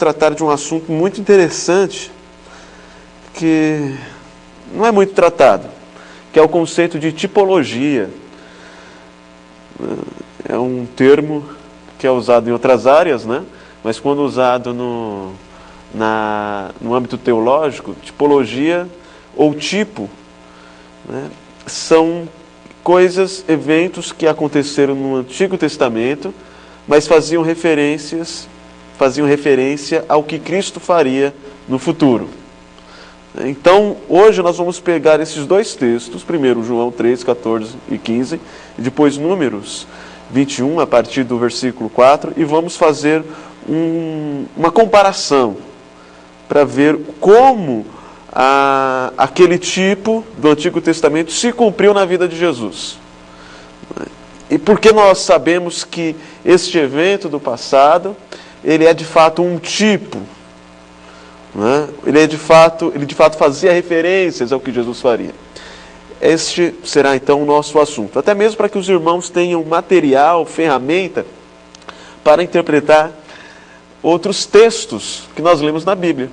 tratar de um assunto muito interessante que não é muito tratado, que é o conceito de tipologia. É um termo que é usado em outras áreas, né? Mas quando usado no âmbito teológico, tipologia ou tipo, né, são coisas, eventos que aconteceram no Antigo Testamento, mas faziam referência ao que Cristo faria no futuro. Então, hoje nós vamos pegar esses dois textos, primeiro João 3, 14 e 15, e depois Números 21, a partir do versículo 4, e vamos fazer uma comparação para ver como aquele tipo do Antigo Testamento se cumpriu na vida de Jesus. E porque nós sabemos que este evento do passado, ele é de fato um tipo, né? Ele de fato fazia referências ao que Jesus faria. Este será então o nosso assunto, até mesmo para que os irmãos tenham material, ferramenta para interpretar outros textos que nós lemos na Bíblia,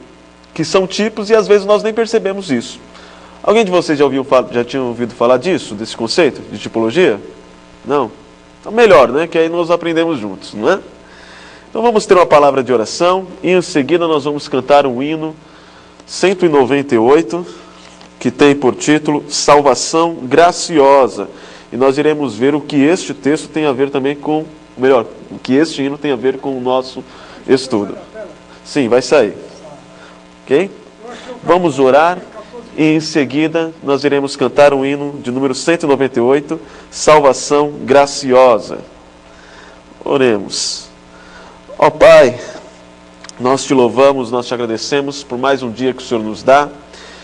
que são tipos e às vezes nós nem percebemos isso. Alguém de vocês já tinha ouvido falar disso, desse conceito de tipologia? Não? Então melhor, né? Que aí nós aprendemos juntos, não é? Então vamos ter uma palavra de oração e em seguida nós vamos cantar um hino 198, que tem por título Salvação Graciosa. E nós iremos ver o que este texto tem a ver também com, o que este hino tem a ver com o nosso estudo. Sim, vai sair. Ok? Vamos orar e em seguida nós iremos cantar um hino de número 198, Salvação Graciosa. Oremos. Ó Pai, nós te louvamos, nós te agradecemos por mais um dia que o Senhor nos dá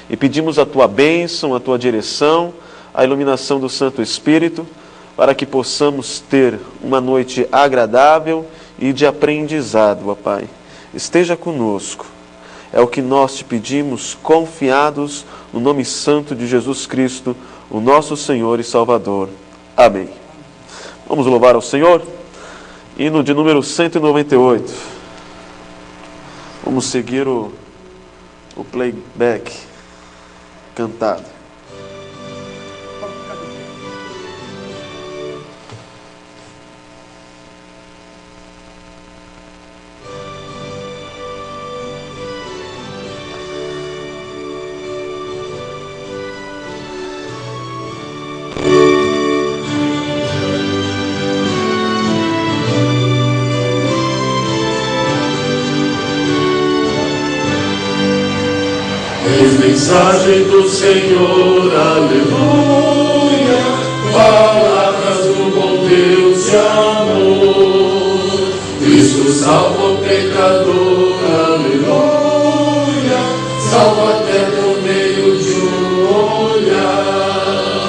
e pedimos a Tua bênção, a Tua direção, a iluminação do Santo Espírito, para que possamos ter uma noite agradável e de aprendizado, ó Pai. Esteja conosco. É o que nós te pedimos, confiados no nome santo de Jesus Cristo, o nosso Senhor e Salvador. Amém. Vamos louvar ao Senhor? Hino de número 198. Vamos seguir o playback cantado. Mensagem do Senhor, aleluia, palavras do bom Deus de amor. Cristo salva o pecador, aleluia, salva até por meio de um olhar.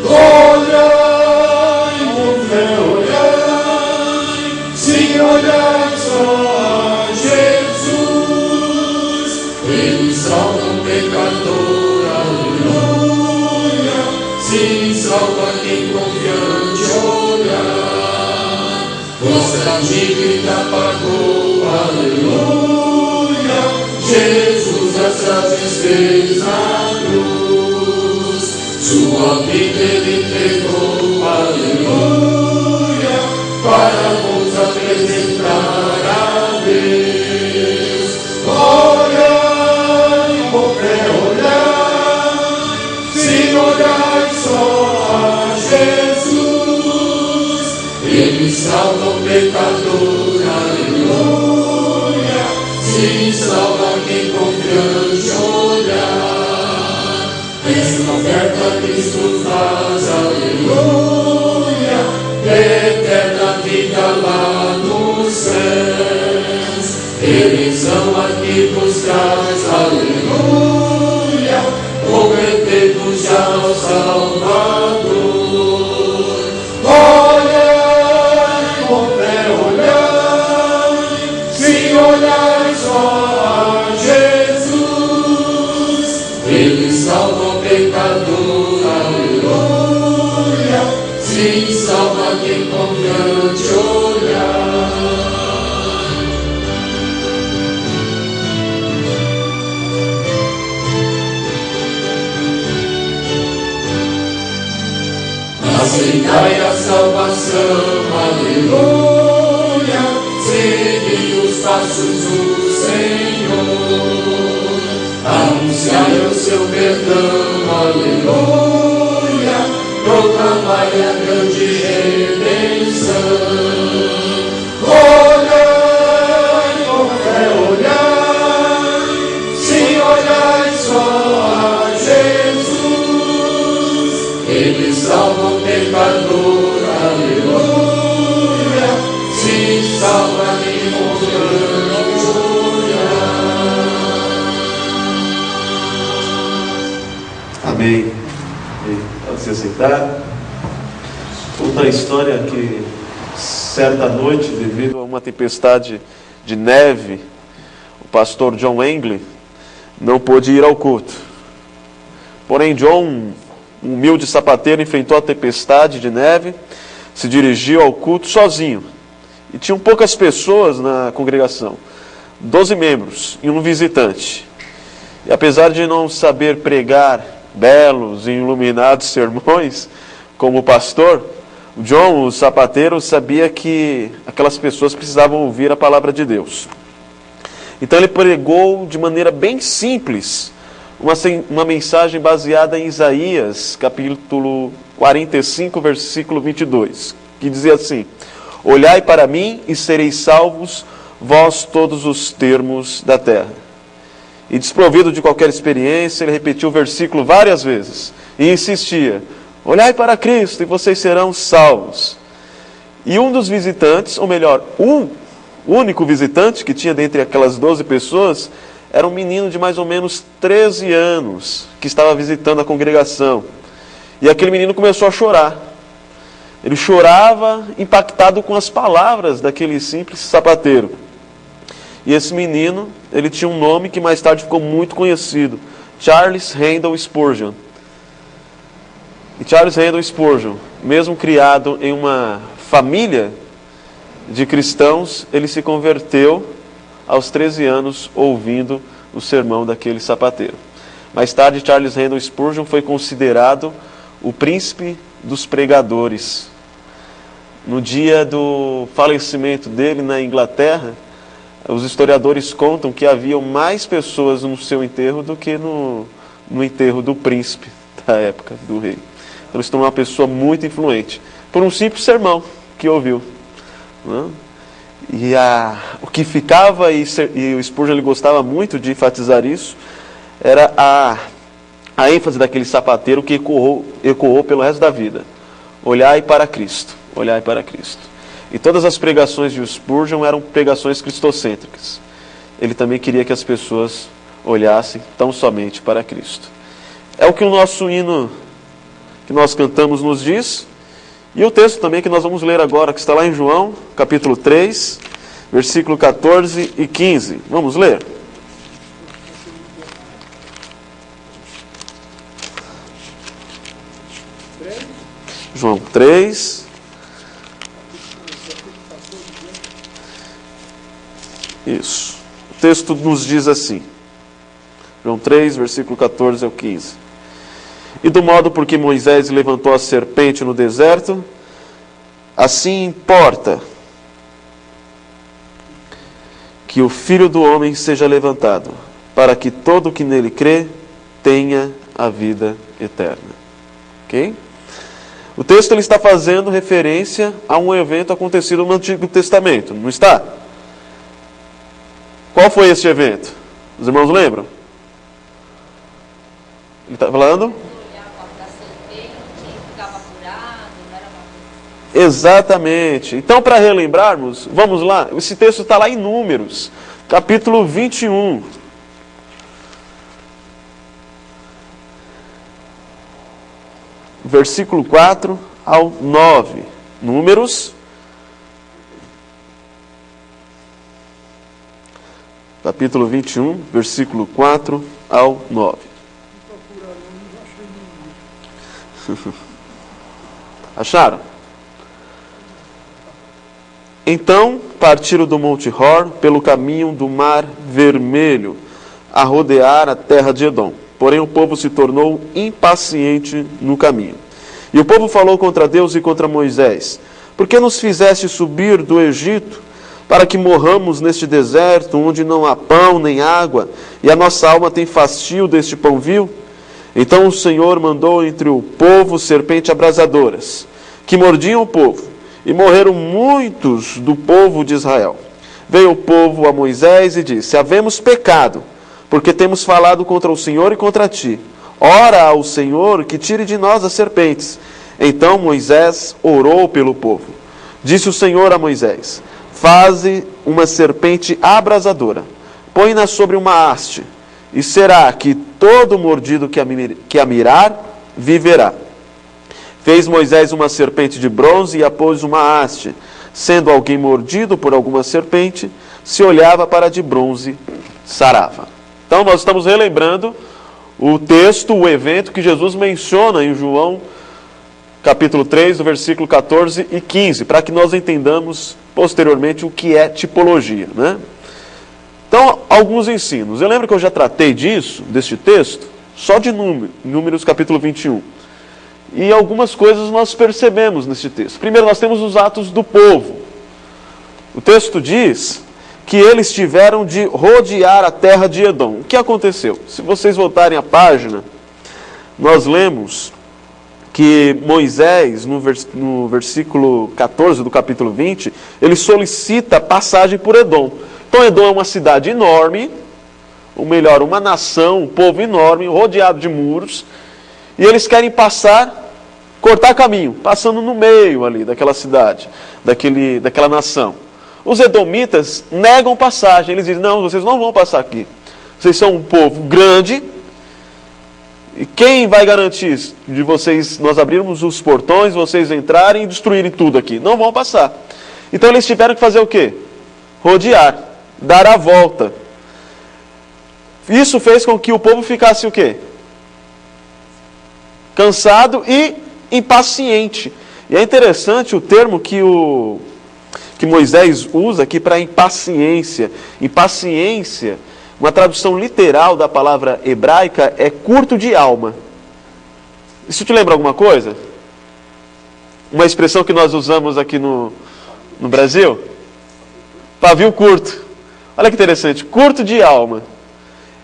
Olhai, com fé olhai, sim, olhai só a Jesus, Ele salva pecador, aleluia, sim, salva quem confiante olhar. Constante grita, pagou, aleluia, Jesus as traves fez na cruz, sua vida ele entregou, aleluia, para nos apresentar a Deus. Olhai só a Jesus, Ele salva o pecador, aleluia, sim, salva quem confiante olhar. Esta oferta Cristo faz, aleluia, eterna vida lá nos céus. Eles são aqui buscais, aleluia, convertemos já ao Salvador. Olhai, com fé olhai, sim, olhai só a Jesus, Ele salva o pecador, aleluia, sim, salva quem confiante olhar. Anunciai a salvação, aleluia, segui os passos do Senhor. Anunciai o seu perdão, aleluia, proclamai a grande redenção. Olhai com fé, olhai, sim, olhai só a Jesus. Ele salva o pecador, aleluia, sim, salva-me com grande olhar. Amém. Pode se sentar. Conta a história que certa noite, devido a uma tempestade de neve, o pastor John Engle não pôde ir ao culto. Porém, John, um humilde sapateiro, enfrentou a tempestade de neve, se dirigiu ao culto sozinho. E tinham poucas pessoas na congregação, 12 membros e um visitante. E apesar de não saber pregar belos e iluminados sermões como pastor, o John, o sapateiro, sabia que aquelas pessoas precisavam ouvir a palavra de Deus. Então ele pregou de maneira bem simples uma mensagem baseada em Isaías, capítulo 45, versículo 22, que dizia assim: olhai para mim e sereis salvos, vós todos os termos da terra. E desprovido de qualquer experiência, ele repetiu o versículo várias vezes e insistia: olhai para Cristo e vocês serão salvos. E um dos visitantes, ou melhor, o único visitante que tinha dentre aquelas 12 pessoas, era um menino de mais ou menos 13 anos, que estava visitando a congregação. E aquele menino começou a chorar. Ele chorava impactado com as palavras daquele simples sapateiro. E esse menino, ele tinha um nome que mais tarde ficou muito conhecido: Charles Haddon Spurgeon. E Charles Haddon Spurgeon, mesmo criado em uma família de cristãos, ele se converteu aos 13 anos ouvindo o sermão daquele sapateiro. Mais tarde, Charles Haddon Spurgeon foi considerado o príncipe dos pregadores. No dia do falecimento dele na Inglaterra, os historiadores contam que haviam mais pessoas no seu enterro do que no enterro do príncipe da época, do rei. Então, ele se tornou uma pessoa muito influente, por um simples sermão que ouviu. Né? E o que ficava, e o Spurgeon ele gostava muito de enfatizar isso, era a ênfase daquele sapateiro que ecoou pelo resto da vida: olhai para Cristo, olhai para Cristo. E todas as pregações de Spurgeon eram pregações cristocêntricas. Ele também queria que as pessoas olhassem tão somente para Cristo. É o que o nosso hino que nós cantamos nos diz, e o texto também que nós vamos ler agora, que está lá em João, capítulo 3, versículo 14 e 15. Vamos ler? João 3. Isso. O texto nos diz assim. João 3, versículo 14 ao 15. E do modo por que Moisés levantou a serpente no deserto, assim importa que o Filho do Homem seja levantado, para que todo o que nele crê tenha a vida eterna. Ok? O texto ele está fazendo referência a um evento acontecido no Antigo Testamento, não está? Qual foi esse evento? Os irmãos lembram? Ele está falando? Exatamente. Então, para relembrarmos, vamos lá. Esse texto está lá em Números, capítulo 21. Versículo 4 ao 9. Números, capítulo 21, versículo 4 ao 9. Acharam? Então partiram do Monte Hor pelo caminho do Mar Vermelho, a rodear a terra de Edom. Porém o povo se tornou impaciente no caminho. E o povo falou contra Deus e contra Moisés: por que nos fizeste subir do Egito, para que morramos neste deserto, onde não há pão nem água, e a nossa alma tem fastio deste pão vil? Então o Senhor mandou entre o povo serpentes abrasadoras, que mordiam o povo, e morreram muitos do povo de Israel. Veio o povo a Moisés e disse: havemos pecado, porque temos falado contra o Senhor e contra ti. Ora ao Senhor que tire de nós as serpentes. Então Moisés orou pelo povo. Disse o Senhor a Moisés: faze uma serpente abrasadora, põe-na sobre uma haste, e será que todo mordido que a mirar, viverá. Fez Moisés uma serpente de bronze e a pôs uma haste. Sendo alguém mordido por alguma serpente, se olhava para a de bronze, sarava. Então nós estamos relembrando o texto, o evento que Jesus menciona em João capítulo 3, do versículo 14 e 15, para que nós entendamos posteriormente o que é tipologia, né? Então, alguns ensinos. Eu lembro que eu já tratei deste texto, só de Números capítulo 21. E algumas coisas nós percebemos nesse texto. Primeiro, nós temos os atos do povo. O texto diz que eles tiveram de rodear a terra de Edom. O que aconteceu? Se vocês voltarem à página, nós lemos que Moisés, no versículo 14 do capítulo 20, ele solicita passagem por Edom. Então Edom é uma cidade enorme, ou melhor, uma nação, um povo enorme, rodeado de muros, e eles querem cortar caminho, passando no meio ali daquela cidade, daquela nação. Os edomitas negam passagem, eles dizem: não, vocês não vão passar aqui. Vocês são um povo grande, e quem vai garantir de vocês, nós abrirmos os portões, vocês entrarem e destruírem tudo aqui? Não vão passar. Então eles tiveram que fazer o quê? Rodear, dar a volta. Isso fez com que o povo ficasse o quê? Cansado e impaciente. E é interessante o termo que Moisés usa aqui para impaciência. Impaciência, uma tradução literal da palavra hebraica, é curto de alma. Isso te lembra alguma coisa? Uma expressão que nós usamos aqui no Brasil? Pavio curto. Olha que interessante, curto de alma.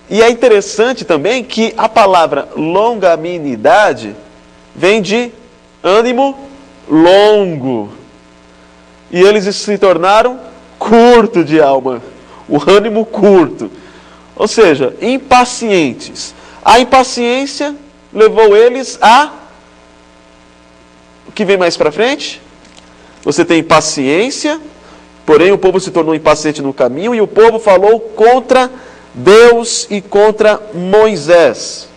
E é interessante também que a palavra longanimidade vem de ânimo longo. E eles se tornaram curto de alma. O ânimo curto. Ou seja, impacientes. A impaciência levou eles a... O que vem mais para frente? Você tem impaciência, porém o povo se tornou impaciente no caminho, e o povo falou contra Deus e contra Moisés.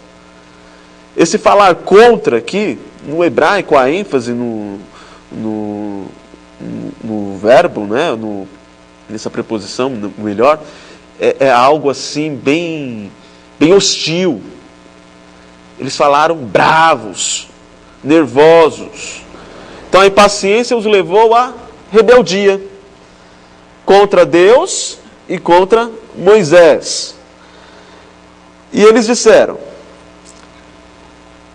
Esse falar contra aqui, no hebraico, a ênfase no verbo, né, nessa preposição, melhor, é algo assim bem hostil. Eles falaram bravos, nervosos. Então a impaciência os levou à rebeldia contra Deus e contra Moisés. E eles disseram: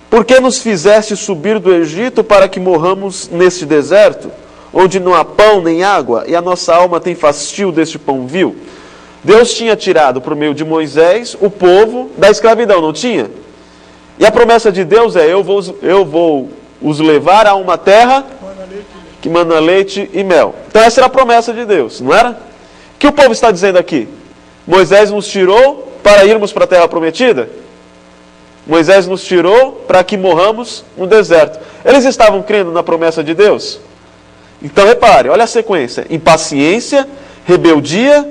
por que nos fizeste subir do Egito para que morramos neste deserto, onde não há pão nem água, e a nossa alma tem fastio deste pão vil? Deus tinha tirado por meio de Moisés o povo da escravidão, não tinha? E a promessa de Deus é: eu vou os levar a uma terra que mana leite e mel. Então essa era a promessa de Deus, não era? O que o povo está dizendo aqui? Moisés nos tirou para irmos para a terra prometida? Moisés nos tirou para que morramos no deserto. Eles estavam crendo na promessa de Deus? Então repare, olha a sequência: impaciência, rebeldia,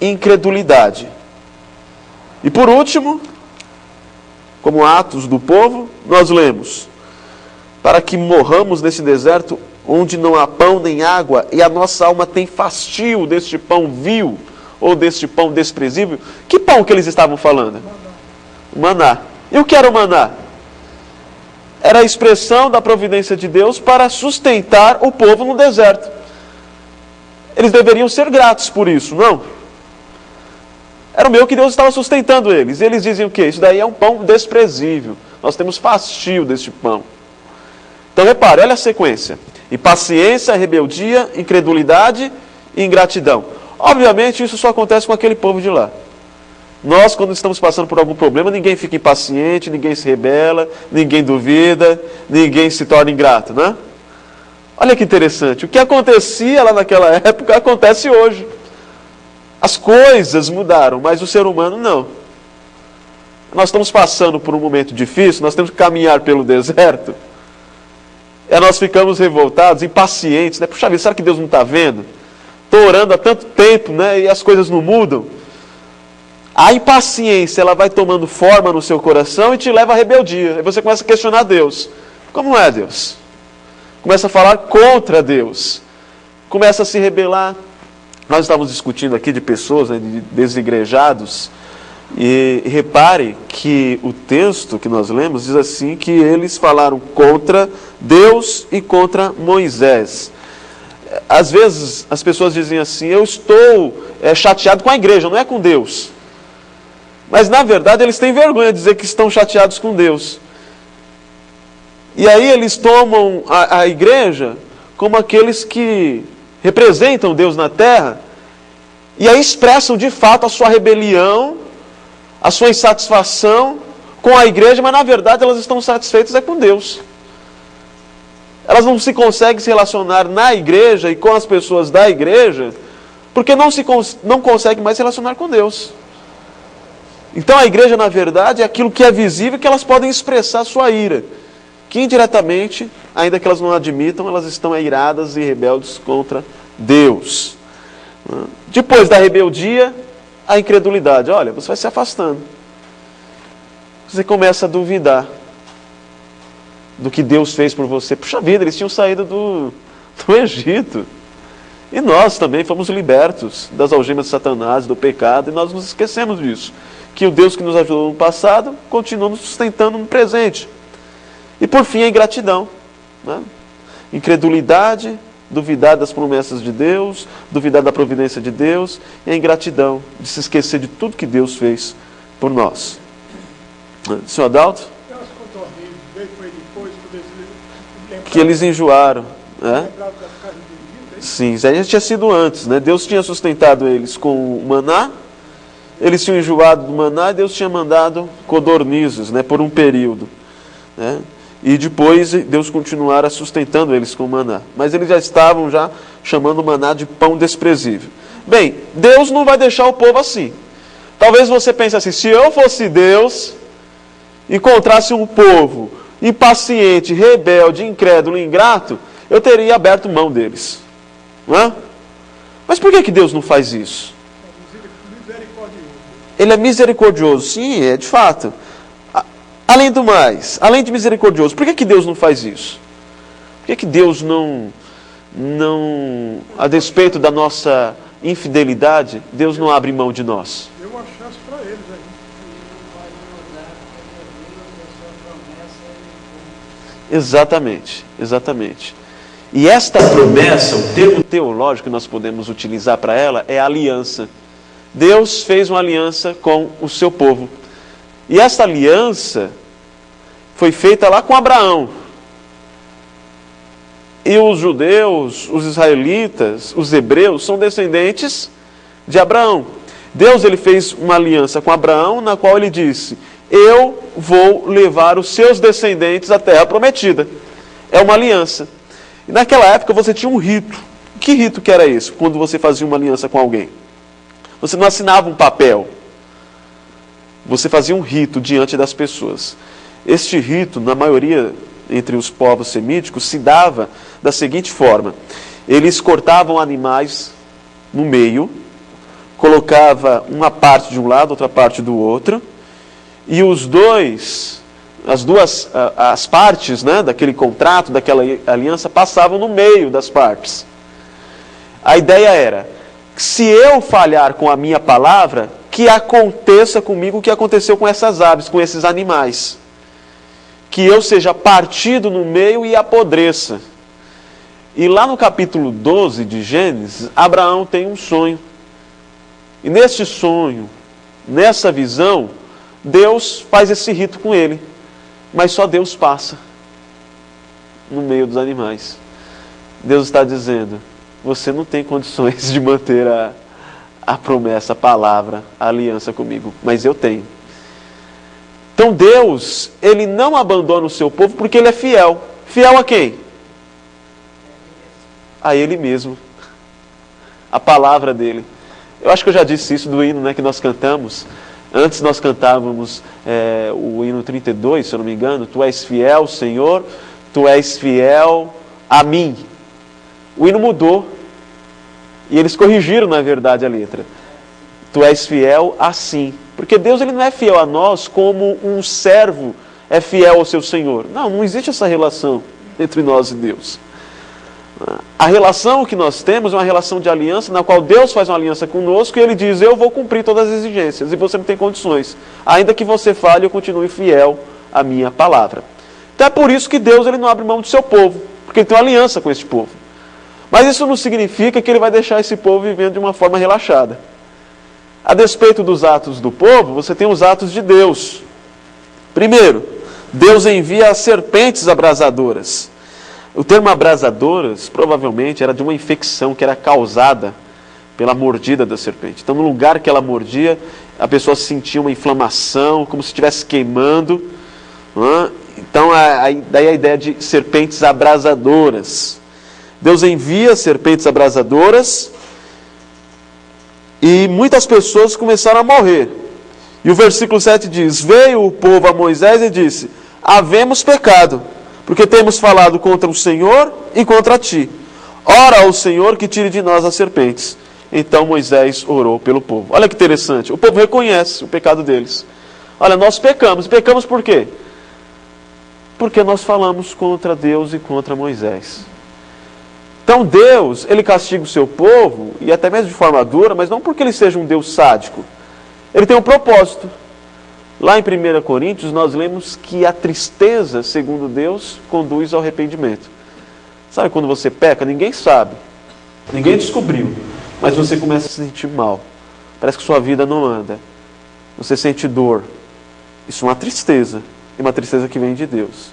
incredulidade. E por último, como atos do povo, nós lemos: para que morramos nesse deserto onde não há pão nem água, e a nossa alma tem fastio deste pão vil, ou deste pão desprezível. Que pão que eles estavam falando? Maná. E o que era o maná? Era a expressão da providência de Deus para sustentar o povo no deserto. Eles deveriam ser gratos por isso, não? Era o meio que Deus estava sustentando eles. E eles diziam o quê? Isso daí é um pão desprezível. Nós temos fastio deste pão. Então repare, olha a sequência. Impaciência, rebeldia, incredulidade e ingratidão. Obviamente isso só acontece com aquele povo de lá. Nós, quando estamos passando por algum problema, ninguém fica impaciente, ninguém se rebela, ninguém duvida, ninguém se torna ingrato, né? Olha que interessante, o que acontecia lá naquela época acontece hoje. As coisas mudaram, mas o ser humano não. Nós estamos passando por um momento difícil, nós temos que caminhar pelo deserto, e nós ficamos revoltados, impacientes, né? Puxa vida, será que Deus não está vendo? Estou orando há tanto tempo, né? E as coisas não mudam. A impaciência, ela vai tomando forma no seu coração e te leva à rebeldia. Aí você começa a questionar Deus. Como é Deus? Começa a falar contra Deus. Começa a se rebelar. Nós estávamos discutindo aqui de pessoas, né, de desigrejados. E repare que o texto que nós lemos diz assim que eles falaram contra Deus e contra Moisés. Às vezes as pessoas dizem assim, eu estou chateado com a igreja, não é com Deus. Mas na verdade eles têm vergonha de dizer que estão chateados com Deus. E aí eles tomam a igreja como aqueles que representam Deus na terra, e aí expressam de fato a sua rebelião, a sua insatisfação com a igreja, mas na verdade elas estão satisfeitas com Deus. Elas não se conseguem se relacionar na igreja e com as pessoas da igreja, porque não conseguem mais se relacionar com Deus. Então a igreja, na verdade, é aquilo que é visível, que elas podem expressar sua ira. Que indiretamente, ainda que elas não admitam, elas estão iradas e rebeldes contra Deus. Depois da rebeldia, a incredulidade. Olha, você vai se afastando. Você começa a duvidar do que Deus fez por você. Puxa vida, eles tinham saído do Egito. E nós também fomos libertos das algemas de Satanás, do pecado, e nós nos esquecemos disso. Que o Deus que nos ajudou no passado continua nos sustentando no presente. E por fim a ingratidão, né? Incredulidade, duvidar das promessas de Deus, duvidar da providência de Deus, e a ingratidão de se esquecer de tudo que Deus fez por nós. Senhor Adalto? Que eles enjoaram, né? Sim, isso aí já tinha sido antes, né? Deus tinha sustentado eles com o maná, eles tinham enjoado do maná e Deus tinha mandado codornizes, né, por um período, né? E depois Deus continuara sustentando eles com o maná. Mas eles já estavam chamando o maná de pão desprezível. Bem, Deus não vai deixar o povo assim. Talvez você pense assim, se eu fosse Deus, encontrasse um povo impaciente, rebelde, incrédulo, ingrato, eu teria aberto mão deles. Não é? Mas por que Deus não faz isso? Ele é misericordioso, sim, é de fato. Além do mais, além de misericordioso, por que Deus não faz isso? Por que Deus não, a despeito da nossa infidelidade, Deus não abre mão de nós? Deu uma chance para eles aí. Exatamente, exatamente. E esta promessa, o termo teológico que nós podemos utilizar para ela é aliança. Deus fez uma aliança com o seu povo. E esta aliança foi feita lá com Abraão. E os judeus, os israelitas, os hebreus são descendentes de Abraão. Deus ele fez uma aliança com Abraão, na qual ele disse, eu vou levar os seus descendentes à terra prometida. É uma aliança. E naquela época você tinha um rito. Que rito que era esse, quando você fazia uma aliança com alguém? Você não assinava um papel. Você fazia um rito diante das pessoas. Este rito, na maioria, entre os povos semíticos, se dava da seguinte forma. Eles cortavam animais no meio, colocava uma parte de um lado, outra parte do outro, e as partes, né, daquele contrato, daquela aliança, passavam no meio das partes. A ideia era, se eu falhar com a minha palavra, que aconteça comigo o que aconteceu com essas aves, com esses animais. Que eu seja partido no meio e apodreça. E lá no capítulo 12 de Gênesis, Abraão tem um sonho. E neste sonho, nessa visão, Deus faz esse rito com ele. Mas só Deus passa. no meio dos animais. Deus está dizendo, você não tem condições de manter a promessa, a palavra, a aliança comigo, mas eu tenho. Então Deus, Ele não abandona o seu povo porque Ele é fiel. Fiel a quem? A Ele mesmo. A palavra dEle. Eu acho que eu já disse isso do hino, né, que nós cantamos. Antes nós cantávamos o hino 32, se eu não me engano. Tu és fiel, Senhor, Tu és fiel a mim. O hino mudou. E eles corrigiram, na verdade, a letra. Tu és fiel assim. Porque Deus, Ele não é fiel a nós como um servo é fiel ao seu Senhor. Não, não existe essa relação entre nós e Deus. A relação que nós temos é uma relação de aliança, na qual Deus faz uma aliança conosco e Ele diz, eu vou cumprir todas as exigências e você não tem condições. Ainda que você falhe, eu continue fiel à minha palavra. Então é por isso que Deus, Ele não abre mão do seu povo, porque Ele tem uma aliança com esse povo. Mas isso não significa que Ele vai deixar esse povo vivendo de uma forma relaxada. A despeito dos atos do povo, você tem os atos de Deus. Primeiro, Deus envia as serpentes abrasadoras. O termo abrasadoras, provavelmente, era de uma infecção que era causada pela mordida da serpente. Então, no lugar que ela mordia, a pessoa sentia uma inflamação, como se estivesse queimando. Então, daí a ideia de serpentes abrasadoras. Deus envia serpentes abrasadoras e muitas pessoas começaram a morrer. E o versículo 7 diz, veio o povo a Moisés e disse, havemos pecado, porque temos falado contra o Senhor e contra ti. Ora ao Senhor que tire de nós as serpentes. Então Moisés orou pelo povo. Olha que interessante, o povo reconhece o pecado deles. Olha, nós pecamos. Pecamos por quê? Porque nós falamos contra Deus e contra Moisés. Então Deus, Ele castiga o seu povo, e até mesmo de forma dura, mas não porque Ele seja um Deus sádico. Ele tem um propósito. Lá em 1 Coríntios, nós lemos que a tristeza, segundo Deus, conduz ao arrependimento. Sabe quando você peca? Ninguém sabe. Ninguém descobriu. Mas você começa a se sentir mal. Parece que sua vida não anda. Você sente dor. Isso é uma tristeza. E uma tristeza que vem de Deus.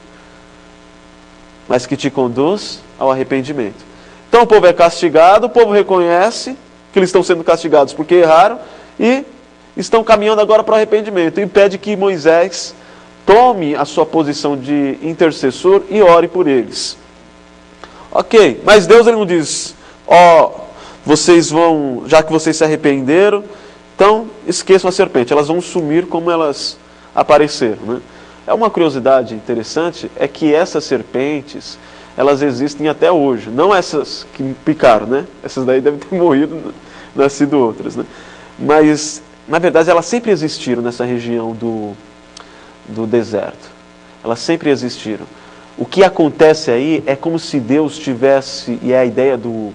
Mas que te conduz ao arrependimento. Então o povo é castigado, o povo reconhece que eles estão sendo castigados porque erraram e estão caminhando agora para o arrependimento. E pede que Moisés tome a sua posição de intercessor e ore por eles. Ok, mas Deus, Ele não diz, vocês vão, já que vocês se arrependeram, então esqueçam a serpente, elas vão sumir como elas apareceram, né? É uma curiosidade interessante, é que essas serpentes, elas existem até hoje. Não essas que picaram, né? Essas daí devem ter morrido, nascido outras, né? Mas, na verdade, elas sempre existiram nessa região do deserto. Elas sempre existiram. O que acontece aí é como se Deus tivesse, e é a ideia do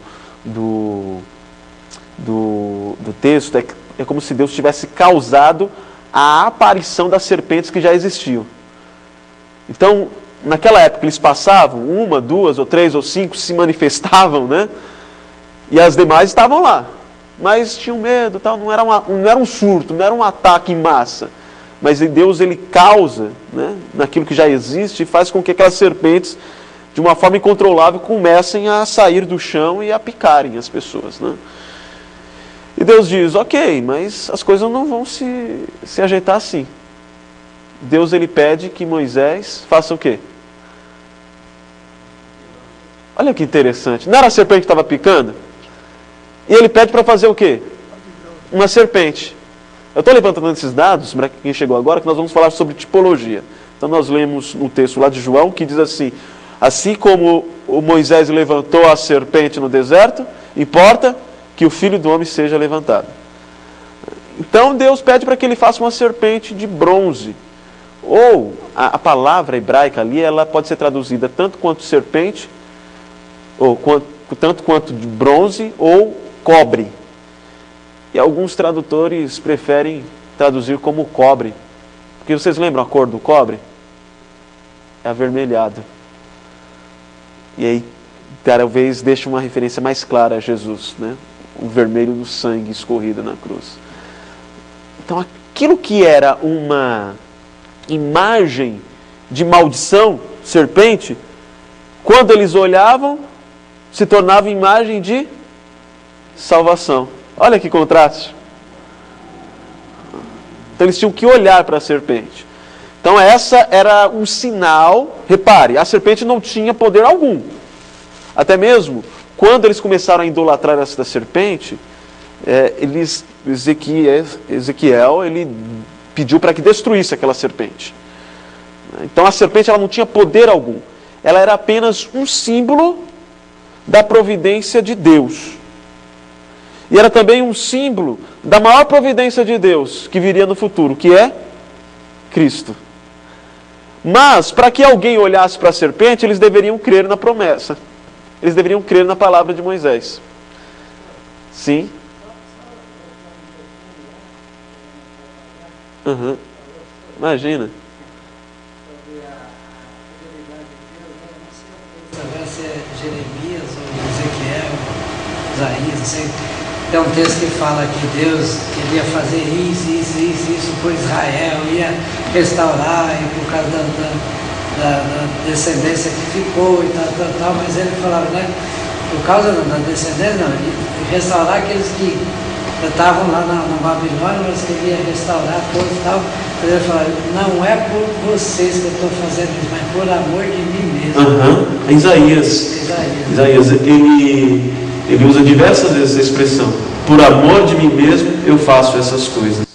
texto, é como se Deus tivesse causado a aparição das serpentes que já existiam. Então, naquela época eles passavam, 1, 2, ou 3, ou 5, se manifestavam, né? E as demais estavam lá. Mas tinham medo, tal. Não era um surto, não era um ataque em massa. Mas Deus, Ele causa, né, naquilo que já existe e faz com que aquelas serpentes, de uma forma incontrolável, comecem a sair do chão e a picarem as pessoas, né? E Deus diz, ok, mas as coisas não vão se ajeitar assim. Deus, Ele pede que Moisés faça o quê? Olha que interessante. Não era a serpente que estava picando? E Ele pede para fazer o quê? Uma serpente. Eu estou levantando esses dados, para quem chegou agora, que nós vamos falar sobre tipologia. Então nós lemos no texto lá de João, que diz assim como o Moisés levantou a serpente no deserto, importa que o Filho do Homem seja levantado. Então Deus pede para que Ele faça uma serpente de bronze. Ou a palavra hebraica ali, ela pode ser traduzida tanto quanto serpente, ou tanto quanto de bronze, ou cobre. E alguns tradutores preferem traduzir como cobre. Porque vocês lembram a cor do cobre? É avermelhado. E aí, talvez deixe uma referência mais clara a Jesus, né? O vermelho do sangue escorrido na cruz. Então, aquilo que era uma imagem de maldição, serpente, Quando eles olhavam, se tornava imagem de salvação. Olha que contraste. Então eles tinham que olhar para a serpente. Então essa era um sinal. Repare, a serpente não tinha poder algum. Até mesmo quando eles começaram a idolatrar essa serpente, Ezequiel ele pediu para que destruísse aquela serpente. Então a serpente ela não tinha poder algum. Ela era apenas um símbolo da providência de Deus. E era também um símbolo da maior providência de Deus que viria no futuro, que é Cristo. Mas, para que alguém olhasse para a serpente, eles deveriam crer na promessa. Eles deveriam crer na palavra de Moisés. Sim? Uhum. Imagina. Vai ser Jeremias ou Ezequiel, Isaías, assim. Tem um texto que fala que Deus ia fazer isso por Israel, ia restaurar, e por causa da descendência que ficou e tal, mas ele falava, né, por causa da descendência, não, ia restaurar aqueles que estavam lá na Babilônia, mas que ele ia restaurar todos e tal. Mas ele falava, não é por vocês que eu estou fazendo isso, mas por amor de mim mesmo. Isaías, ele usa diversas vezes a expressão, por amor de mim mesmo eu faço essas coisas.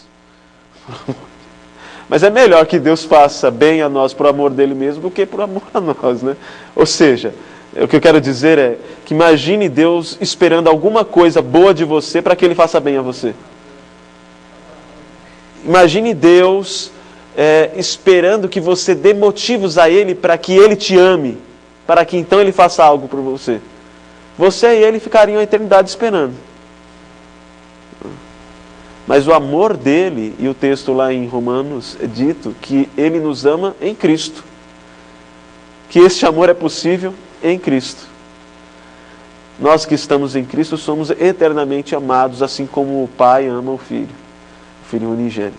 Mas é melhor que Deus faça bem a nós por amor dele mesmo do que por amor a nós, né? Ou seja, o que eu quero dizer é que imagine Deus esperando alguma coisa boa de você para que ele faça bem a você. Imagine Deus esperando que você dê motivos a ele para que ele te ame, para que então ele faça algo por você. Você e ele ficariam a eternidade esperando. Mas o amor dele, e o texto lá em Romanos é dito que ele nos ama em Cristo. Que este amor é possível em Cristo. Nós que estamos em Cristo somos eternamente amados, assim como o Pai ama o Filho unigênito.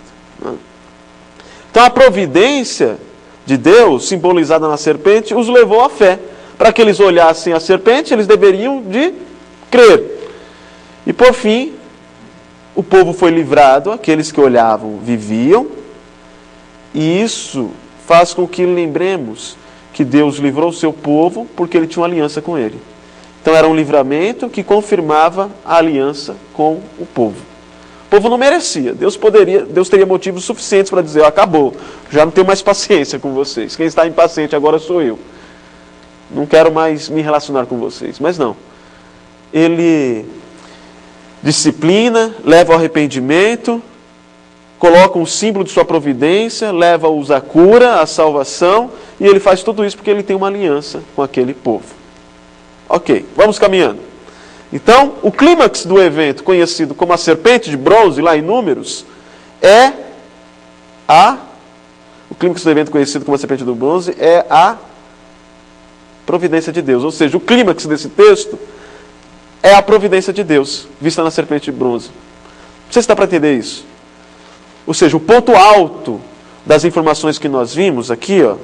Então a providência de Deus, simbolizada na serpente, os levou à fé. Para que eles olhassem a serpente, eles deveriam de crer. E por fim, o povo foi livrado, aqueles que olhavam viviam, e isso faz com que lembremos que Deus livrou o seu povo porque ele tinha uma aliança com ele. Então era um livramento que confirmava a aliança com o povo. O povo não merecia. Deus teria motivos suficientes para dizer, acabou, já não tenho mais paciência com vocês. Quem está impaciente agora sou eu. Não quero mais me relacionar com vocês. Mas não. Ele disciplina, leva ao arrependimento, coloca um símbolo de sua providência, leva-os à cura, à salvação, e ele faz tudo isso porque ele tem uma aliança com aquele povo. Ok, vamos caminhando. Então, o clímax do evento, conhecido como a serpente de bronze, lá em Números, o clímax do evento conhecido como a serpente de bronze é a providência de Deus. Ou seja, o clímax desse texto é a providência de Deus, vista na serpente de bronze. Não sei se dá para entender isso. Ou seja, o ponto alto das informações que nós vimos aqui, ó,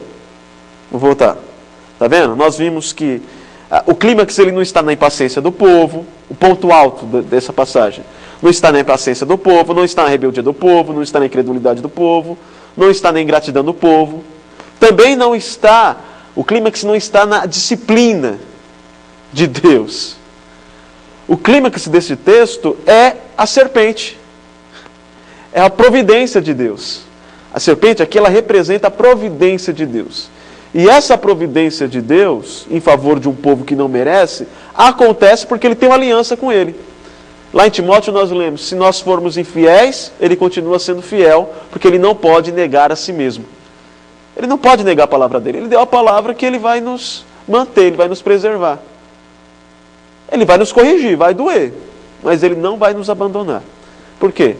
vou voltar. Está vendo? Nós vimos que o clímax ele não está na impaciência do povo, o ponto alto dessa passagem. Não está na impaciência do povo, não está na rebeldia do povo, não está na incredulidade do povo, não está na ingratidão do povo. Também não está, o clímax não está na disciplina de Deus. O clímax desse texto é a serpente. É a providência de Deus. A serpente aqui ela representa a providência de Deus. E essa providência de Deus, em favor de um povo que não merece, acontece porque ele tem uma aliança com ele. Lá em Timóteo nós lemos, se nós formos infiéis, ele continua sendo fiel, porque ele não pode negar a si mesmo. Ele não pode negar a palavra dele. Ele deu a palavra que ele vai nos manter, ele vai nos preservar. Ele vai nos corrigir, vai doer, mas ele não vai nos abandonar. Por quê?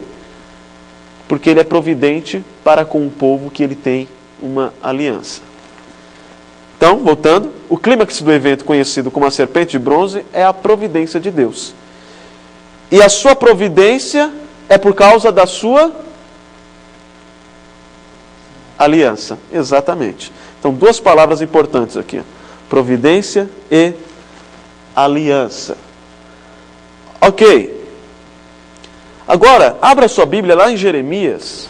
Porque ele é providente para com um povo que ele tem uma aliança. Então, voltando, o clímax do evento conhecido como a serpente de bronze é a providência de Deus. E a sua providência é por causa da sua aliança. Exatamente. Então, duas palavras importantes aqui. Providência e aliança. Ok. Agora, abra sua Bíblia lá em Jeremias,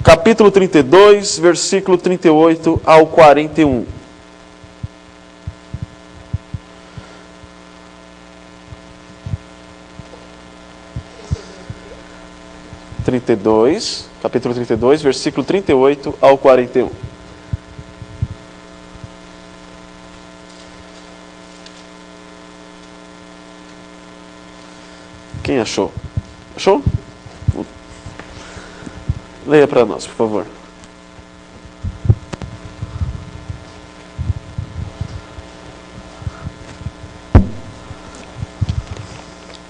capítulo 32, versículo 38 ao 41. Capítulo 32, versículo 38 ao 41. Quem achou? Achou? Leia para nós, por favor.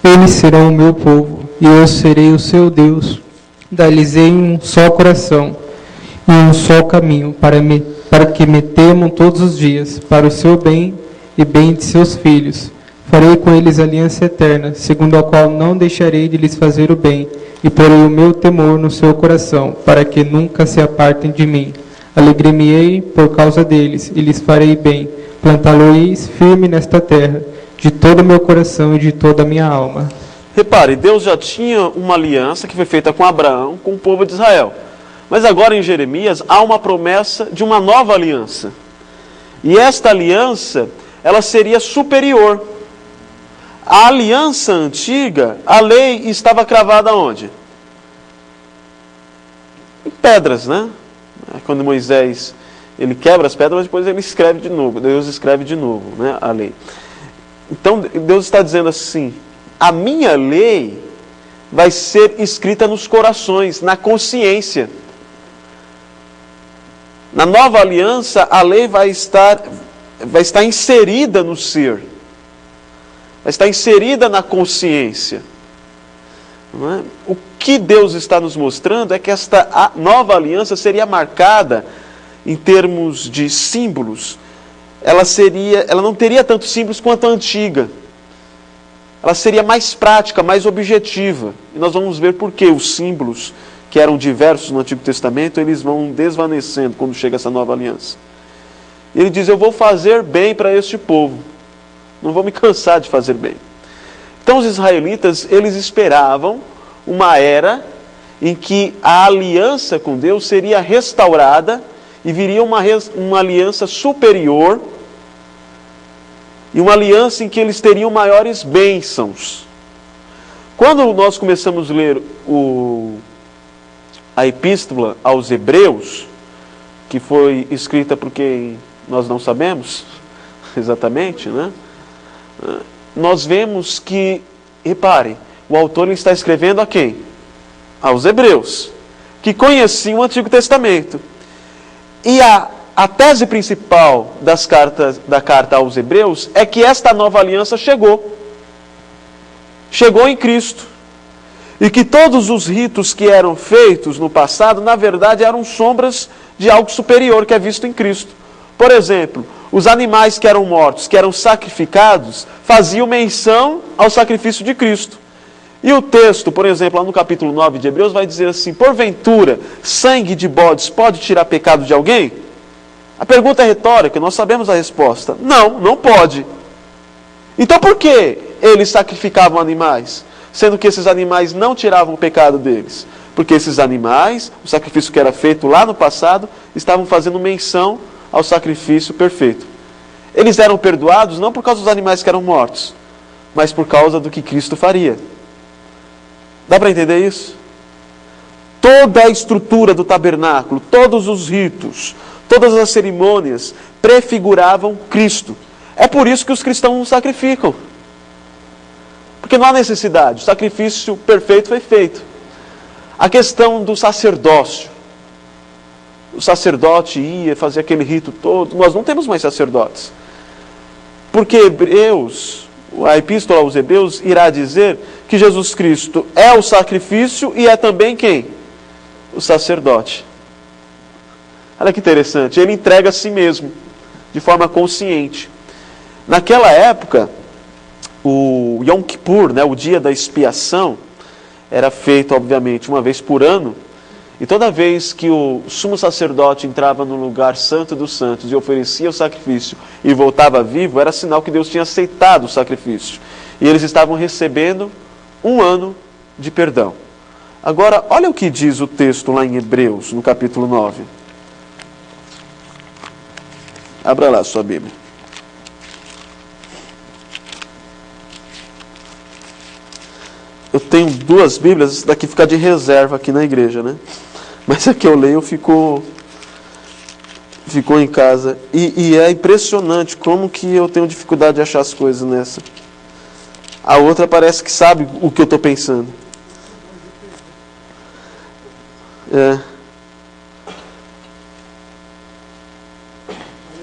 Eles serão o meu povo, e eu serei o seu Deus. Dar-lhes-ei um só coração e um só caminho, para que me temam todos os dias, para o seu bem e bem de seus filhos. Farei com eles aliança eterna, segundo a qual não deixarei de lhes fazer o bem, e porei o meu temor no seu coração, para que nunca se apartem de mim. Alegre-me-ei por causa deles, e lhes farei bem. Plantá-lo-eis firme nesta terra, de todo o meu coração e de toda a minha alma. Repare, Deus já tinha uma aliança que foi feita com Abraão, com o povo de Israel. Mas agora em Jeremias há uma promessa de uma nova aliança. E esta aliança, ela seria superior. A aliança antiga, a lei estava cravada onde? Em pedras, né? Quando Moisés, ele quebra as pedras, mas depois ele escreve de novo. Deus escreve de novo, né, a lei. Então Deus está dizendo assim: a minha lei vai ser escrita nos corações, na consciência. Na nova aliança, a lei vai estar inserida no ser. Vai estar inserida na consciência. Não é? O que Deus está nos mostrando é que esta nova aliança seria marcada em termos de símbolos. Ela não teria tantos símbolos quanto a antiga. Ela seria mais prática, mais objetiva. E nós vamos ver por que os símbolos, que eram diversos no Antigo Testamento, eles vão desvanecendo quando chega essa nova aliança. Ele diz: eu vou fazer bem para este povo. Não vou me cansar de fazer bem. Então os israelitas, eles esperavam uma era em que a aliança com Deus seria restaurada e viria uma aliança superior, e uma aliança em que eles teriam maiores bênçãos. Quando nós começamos a ler a epístola aos Hebreus, que foi escrita por quem nós não sabemos exatamente, né? Nós vemos que, repare, o autor está escrevendo a quem? Aos Hebreus, que conheciam o Antigo Testamento. E a tese principal da carta aos Hebreus é que esta nova aliança chegou em Cristo. E que todos os ritos que eram feitos no passado, na verdade, eram sombras de algo superior que é visto em Cristo. Por exemplo, os animais que eram mortos, que eram sacrificados, faziam menção ao sacrifício de Cristo. E o texto, por exemplo, lá no capítulo 9 de Hebreus, vai dizer assim: porventura, sangue de bodes pode tirar pecado de alguém? A pergunta é retórica, nós sabemos a resposta. Não, não pode. Então por que eles sacrificavam animais, sendo que esses animais não tiravam o pecado deles? Porque esses animais, o sacrifício que era feito lá no passado, estavam fazendo menção ao sacrifício perfeito. Eles eram perdoados não por causa dos animais que eram mortos, mas por causa do que Cristo faria. Dá para entender isso? Toda a estrutura do tabernáculo, todos os ritos, todas as cerimônias prefiguravam Cristo. É por isso que os cristãos não sacrificam. Porque não há necessidade, o sacrifício perfeito foi feito. A questão do sacerdócio. O sacerdote ia fazer aquele rito todo. Nós não temos mais sacerdotes. Porque a epístola aos Hebreus irá dizer que Jesus Cristo é o sacrifício e é também quem? O sacerdote. Olha que interessante, ele entrega a si mesmo, de forma consciente. Naquela época, o Yom Kippur, o dia da expiação, era feito, obviamente, uma vez por ano, E toda vez que o sumo sacerdote entrava no lugar santo dos santos e oferecia o sacrifício e voltava vivo, era sinal que Deus tinha aceitado o sacrifício. E eles estavam recebendo 1 ano de perdão. Agora, olha o que diz o texto lá em Hebreus, no capítulo 9. Abra lá a sua Bíblia. Eu tenho 2 Bíblias, essa daqui fica de reserva aqui na igreja, né? Mas a que eu leio ficou em casa. E é impressionante como que eu tenho dificuldade de achar as coisas nessa. A outra parece que sabe o que eu estou pensando.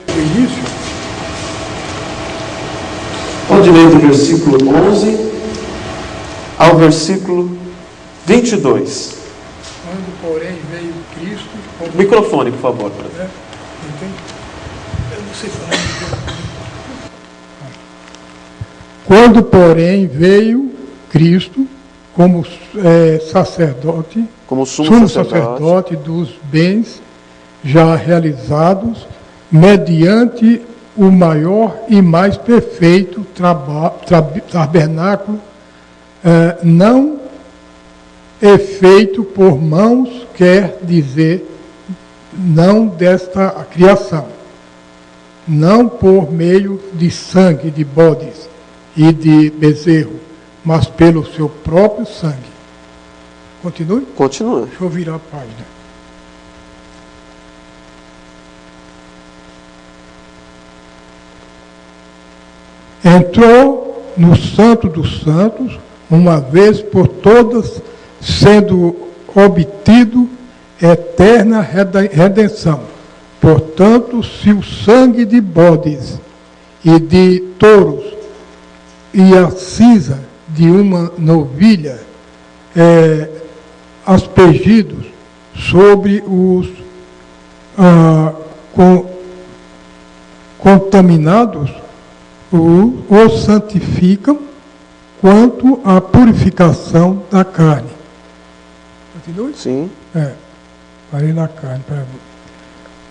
O início. Pode ler do versículo 11 ao versículo 22. Quando, porém, veio Cristo... Microfone, por favor. Eu não sei falar. Quando, porém, veio Cristo como sacerdote, Como sumo sacerdote dos bens já realizados, mediante o maior e mais perfeito tabernáculo, não é feito por mãos, quer dizer, não desta criação, não por meio de sangue de bodes e de bezerro, mas pelo seu próprio sangue. Continue? Continua. Deixa eu virar a página. Entrou no Santo dos Santos, uma vez por todas, sendo obtido eterna redenção. Portanto, se o sangue de bodes e de touros e a cinza de uma novilha aspergidos sobre os contaminados, os santificam quanto à purificação da carne. Continue? Sim. Parei na carne.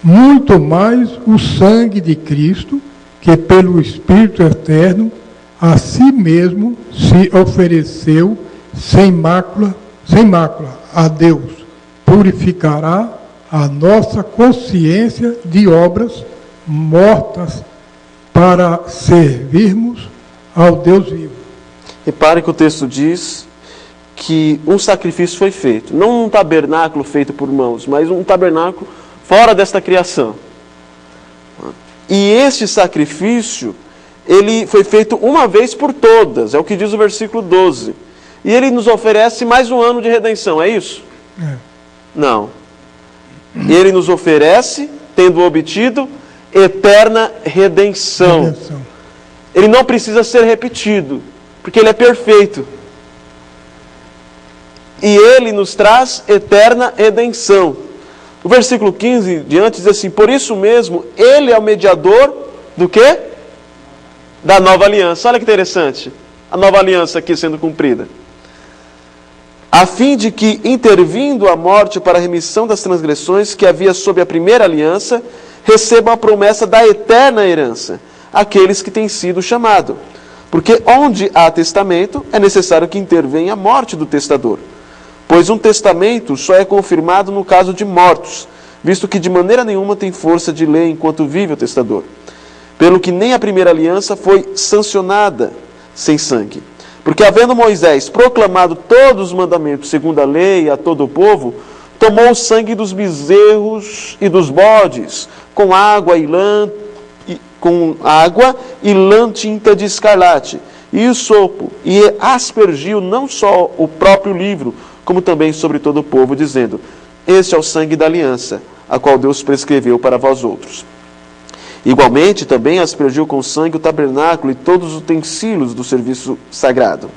Muito mais o sangue de Cristo, que pelo Espírito Eterno, a si mesmo se ofereceu sem mácula a Deus, purificará a nossa consciência de obras mortas para servirmos ao Deus vivo. Repare que o texto diz que um sacrifício foi feito. Não um tabernáculo feito por mãos, mas um tabernáculo fora desta criação. E este sacrifício, ele foi feito uma vez por todas, é o que diz o versículo 12. E ele nos oferece mais 1 ano de redenção, é isso? Não. Ele nos oferece, tendo obtido, eterna redenção. Ele não precisa ser repetido, porque ele é perfeito. E ele nos traz eterna redenção. O versículo 15 diante diz assim: por isso mesmo, ele é o mediador do quê? Da nova aliança. Olha que interessante. A nova aliança aqui sendo cumprida. A fim de que, intervindo a morte para a remissão das transgressões que havia sob a primeira aliança, recebam a promessa da eterna herança, aqueles que têm sido chamados. Porque onde há testamento, é necessário que intervenha a morte do testador. Pois um testamento só é confirmado no caso de mortos, visto que de maneira nenhuma tem força de lei enquanto vive o testador. Pelo que nem a primeira aliança foi sancionada sem sangue. Porque havendo Moisés proclamado todos os mandamentos segundo a lei a todo o povo, tomou o sangue dos bezerros e dos bodes, com água e lã tinta de escarlate, e o sopo, e aspergiu não só o próprio livro, como também sobre todo o povo, dizendo: este é o sangue da aliança, a qual Deus prescreveu para vós outros. Igualmente, também aspergiu com sangue o tabernáculo e todos os utensílios do serviço sagrado.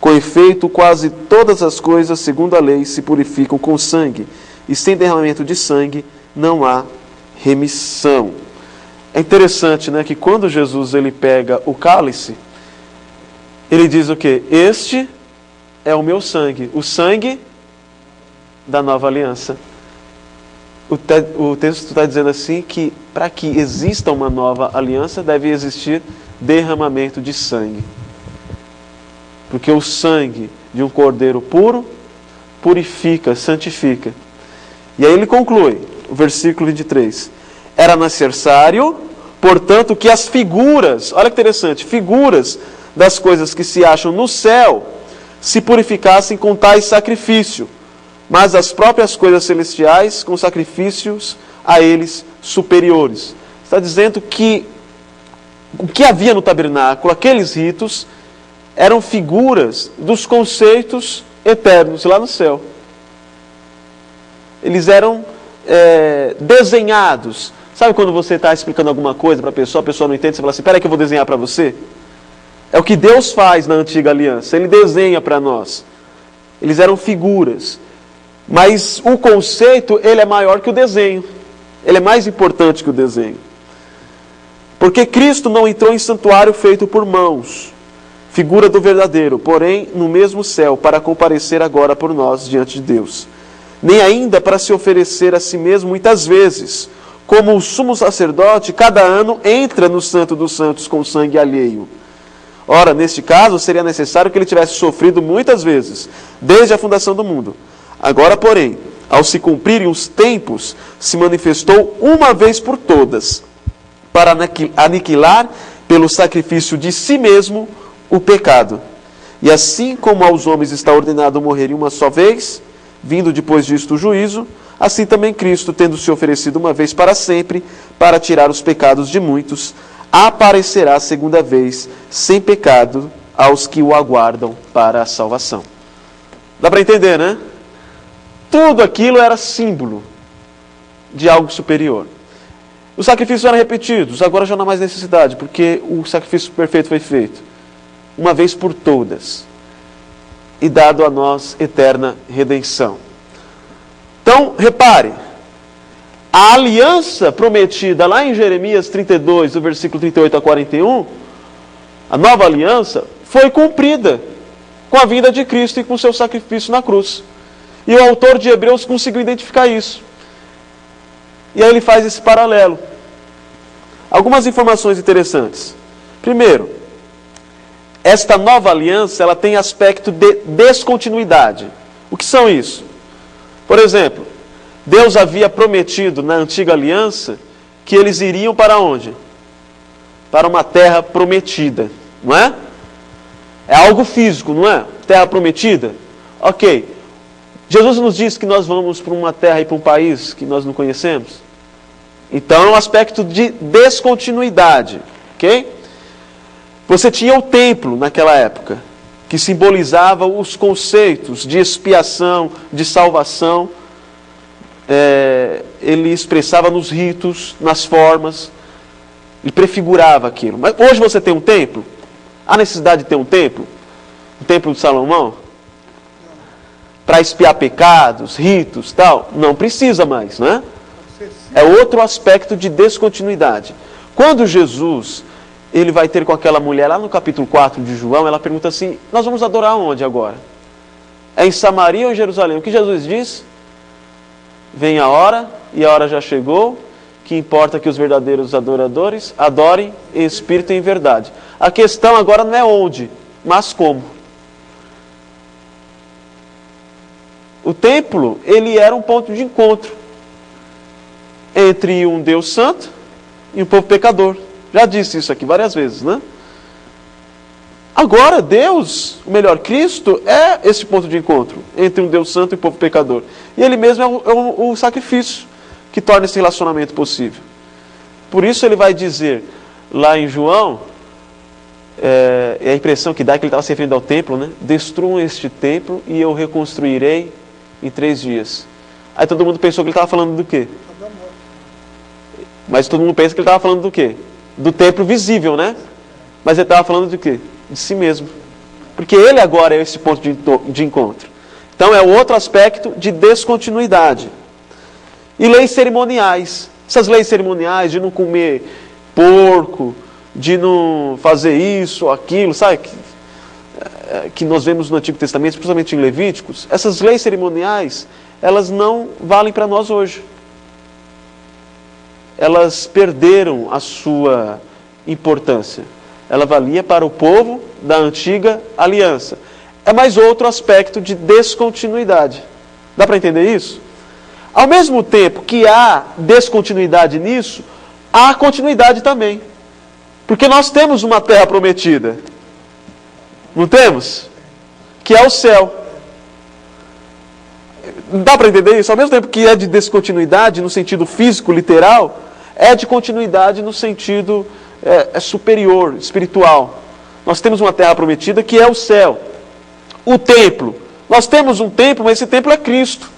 Com efeito, quase todas as coisas, segundo a lei, se purificam com sangue, e sem derramamento de sangue não há remissão. É interessante, né, que quando Jesus ele pega o cálice, ele diz o quê? Este é o meu sangue, o sangue da nova aliança. O texto está dizendo assim que para que exista uma nova aliança deve existir derramamento de sangue. Porque o sangue de um cordeiro puro purifica, santifica. E aí ele conclui, o versículo 23. Era necessário, portanto, que as figuras, olha que interessante, figuras das coisas que se acham no céu se purificassem com tais sacrifício, mas as próprias coisas celestiais com sacrifícios a eles superiores. Está dizendo que o que havia no tabernáculo, aqueles ritos, eram figuras dos conceitos eternos lá no céu. Eles eram desenhados. Sabe quando você está explicando alguma coisa para a pessoa não entende, você fala assim, espera aí que eu vou desenhar para você? É o que Deus faz na antiga aliança, Ele desenha para nós. Eles eram figuras. Mas o conceito, ele é maior que o desenho. Ele é mais importante que o desenho. Porque Cristo não entrou em santuário feito por mãos, figura do verdadeiro, porém no mesmo céu, para comparecer agora por nós diante de Deus. Nem ainda para se oferecer a si mesmo muitas vezes, como o sumo sacerdote, cada ano entra no Santo dos Santos com sangue alheio. Ora, neste caso, seria necessário que ele tivesse sofrido muitas vezes, desde a fundação do mundo. Agora, porém, ao se cumprirem os tempos, se manifestou uma vez por todas, para aniquilar pelo sacrifício de si mesmo o pecado. E assim como aos homens está ordenado morrerem uma só vez, vindo depois disto o juízo, assim também Cristo, tendo se oferecido uma vez para sempre, para tirar os pecados de muitos, aparecerá a segunda vez, sem pecado, aos que o aguardam para a salvação. Dá para entender, né? Tudo aquilo era símbolo de algo superior. Os sacrifícios eram repetidos, agora já não há mais necessidade, porque o sacrifício perfeito foi feito, uma vez por todas, e dado a nós eterna redenção. Então, repare, a aliança prometida lá em Jeremias 32, do versículo 38 a 41, a nova aliança, foi cumprida com a vinda de Cristo e com o seu sacrifício na cruz. E o autor de Hebreus conseguiu identificar isso. E aí ele faz esse paralelo. Algumas informações interessantes. Primeiro, esta nova aliança, ela tem aspecto de descontinuidade. O que são isso? Por exemplo, Deus havia prometido na antiga aliança que eles iriam para onde? Para uma terra prometida, não é? É algo físico, não é? Terra prometida? Ok. Jesus nos diz que nós vamos para uma terra e para um país que nós não conhecemos? Então é um aspecto de descontinuidade, ok? Você tinha o templo naquela época, que simbolizava os conceitos de expiação, de salvação. Ele expressava nos ritos, nas formas, e prefigurava aquilo. Mas hoje você tem um templo? Há necessidade de ter um templo? O templo de Salomão? Para expiar pecados, ritos, tal? Não precisa mais, não é? É outro aspecto de descontinuidade. Quando Jesus, ele vai ter com aquela mulher, lá no capítulo 4 de João, ela pergunta assim, nós vamos adorar onde agora? É em Samaria ou em Jerusalém? O que Jesus diz? Vem a hora, e a hora já chegou, que importa que os verdadeiros adoradores adorem em espírito e em verdade. A questão agora não é onde, mas como. O templo, ele era um ponto de encontro entre um Deus santo e um povo pecador. Já disse isso aqui várias vezes, né? Agora, Deus, ou melhor, Cristo, é esse ponto de encontro entre um Deus santo e um povo pecador. E Ele mesmo é o sacrifício que torna esse relacionamento possível. Por isso ele vai dizer, lá em João, a impressão que dá é que ele estava se referindo ao templo, né? Destruam este templo e eu reconstruirei em 3 dias. Aí todo mundo pensou que ele estava falando do quê? Mas todo mundo pensa que ele estava falando do quê? Do templo visível, né? Mas ele estava falando de quê? De si mesmo. Porque ele agora é esse ponto de encontro. Então é outro aspecto de descontinuidade. E leis cerimoniais. Essas leis cerimoniais de não comer porco, de não fazer isso ou aquilo, sabe? Que nós vemos no Antigo Testamento, principalmente em Levíticos. Essas leis cerimoniais elas não valem para nós hoje. Elas perderam a sua importância. Ela valia para o povo da antiga aliança. É mais outro aspecto de descontinuidade. Dá para entender isso? Ao mesmo tempo que há descontinuidade nisso, há continuidade também. Porque nós temos uma terra prometida. Não temos? Que é o céu. Dá para entender isso? Ao mesmo tempo que é de descontinuidade no sentido físico, literal, é de continuidade no sentido superior, espiritual. Nós temos uma terra prometida que é o céu. O templo. Nós temos um templo, mas esse templo é Cristo,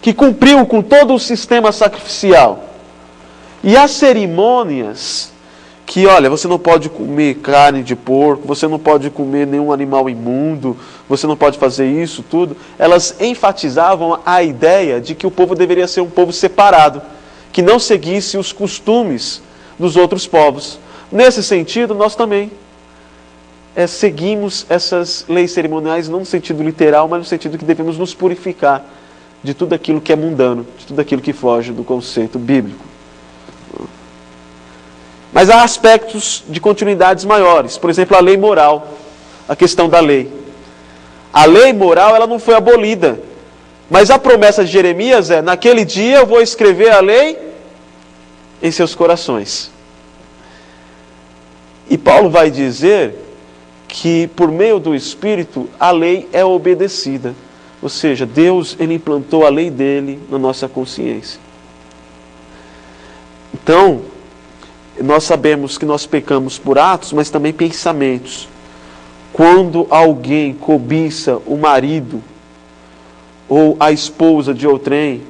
que cumpriu com todo o sistema sacrificial. E as cerimônias, que olha, você não pode comer carne de porco, você não pode comer nenhum animal imundo, você não pode fazer isso, tudo, elas enfatizavam a ideia de que o povo deveria ser um povo separado, que não seguisse os costumes dos outros povos. Nesse sentido, nós também seguimos essas leis cerimoniais, não no sentido literal, mas no sentido que devemos nos purificar de tudo aquilo que é mundano, de tudo aquilo que foge do conceito bíblico. Mas há aspectos de continuidades maiores. Por exemplo, a lei moral, a questão da lei. A lei moral, ela não foi abolida. Mas a promessa de Jeremias é: naquele dia eu vou escrever a lei em seus corações. E Paulo vai dizer que por meio do Espírito a lei é obedecida. Ou seja, Deus, ele implantou a lei dele na nossa consciência. Então, nós sabemos que nós pecamos por atos, mas também pensamentos. Quando alguém cobiça o marido ou a esposa de outrem,